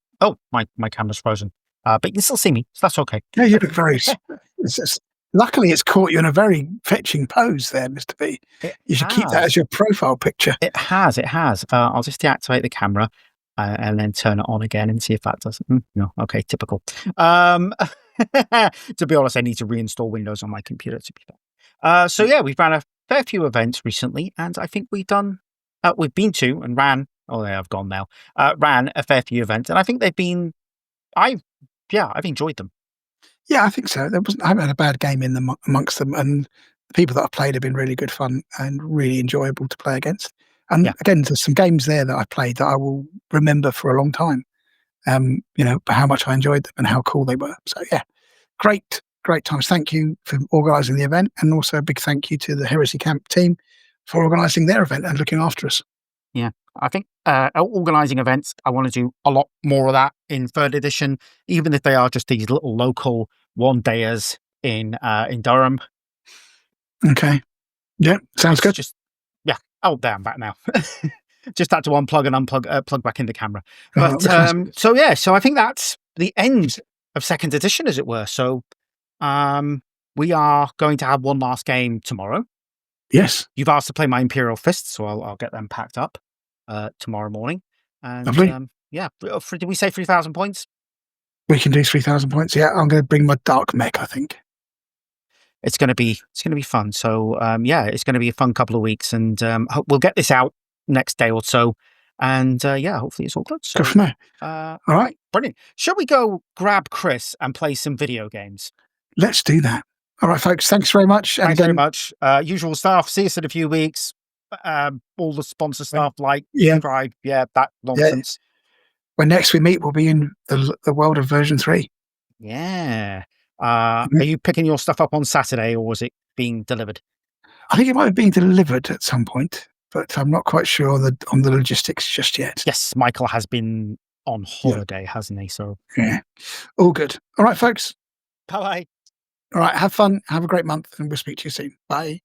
my camera's frozen. But you can still see me, so that's okay. yeah. You look very. Luckily, it's caught you in a very fetching pose there, Mr. B. It You should keep that as has. your profile picture. It has. I'll just deactivate the camera and then turn it on again and see if that does. No, okay, typical. Um, to be honest, I need to reinstall Windows on my computer to be fair. So yeah, we've ran a fair few events recently, and I think we've been to and ran. Oh, they have gone now. Ran a fair few events, and I think they've been. I've enjoyed them. Yeah, I think so. I haven't had a bad game in them amongst them, and the people that I've played have been really good fun and really enjoyable to play against. And Yeah. again, there's some games there that I played that I will remember for a long time. How much I enjoyed them and how cool they were. So yeah, great times. Thank you for organising the event, and also a big thank you to the Heresy Camp team for organising their event and looking after us. Yeah, I think organising events, I want to do a lot more of that in third edition, even if they are just these little local one-dayers in Durham. Okay. Yeah, sounds It's good. just, yeah. Oh, there, I'm back now. Just had to unplug and plug back in the camera. But so I think that's the end of second edition, as it were. So we are going to have one last game tomorrow. Yes. You've asked to play my Imperial Fists, so I'll get them packed up tomorrow morning. And Lovely. did we say 3,000 points? We can do 3,000 points. Yeah, I'm going to bring my Dark Mech, I think. It's going to be fun. So it's going to be a fun couple of weeks, and we'll get this out next day or so. And hopefully it's all good. So, go from there. All right, brilliant. Shall we go grab Chris and play some video games? Let's do that. All right, folks. Thanks very much. Thanks very much. Usual stuff. See us in a few weeks. All the sponsor stuff, subscribe, that nonsense. Yeah. When next we meet, we'll be in the world of version 3. Yeah. Are you picking your stuff up on Saturday, or was it being delivered? I think it might have been delivered at some point, but I'm not quite sure on the logistics just yet. Yes, Michael has been on holiday, hasn't he? So yeah, all good. All right, folks. Bye. All right, have fun. Have a great month, and we'll speak to you soon. Bye.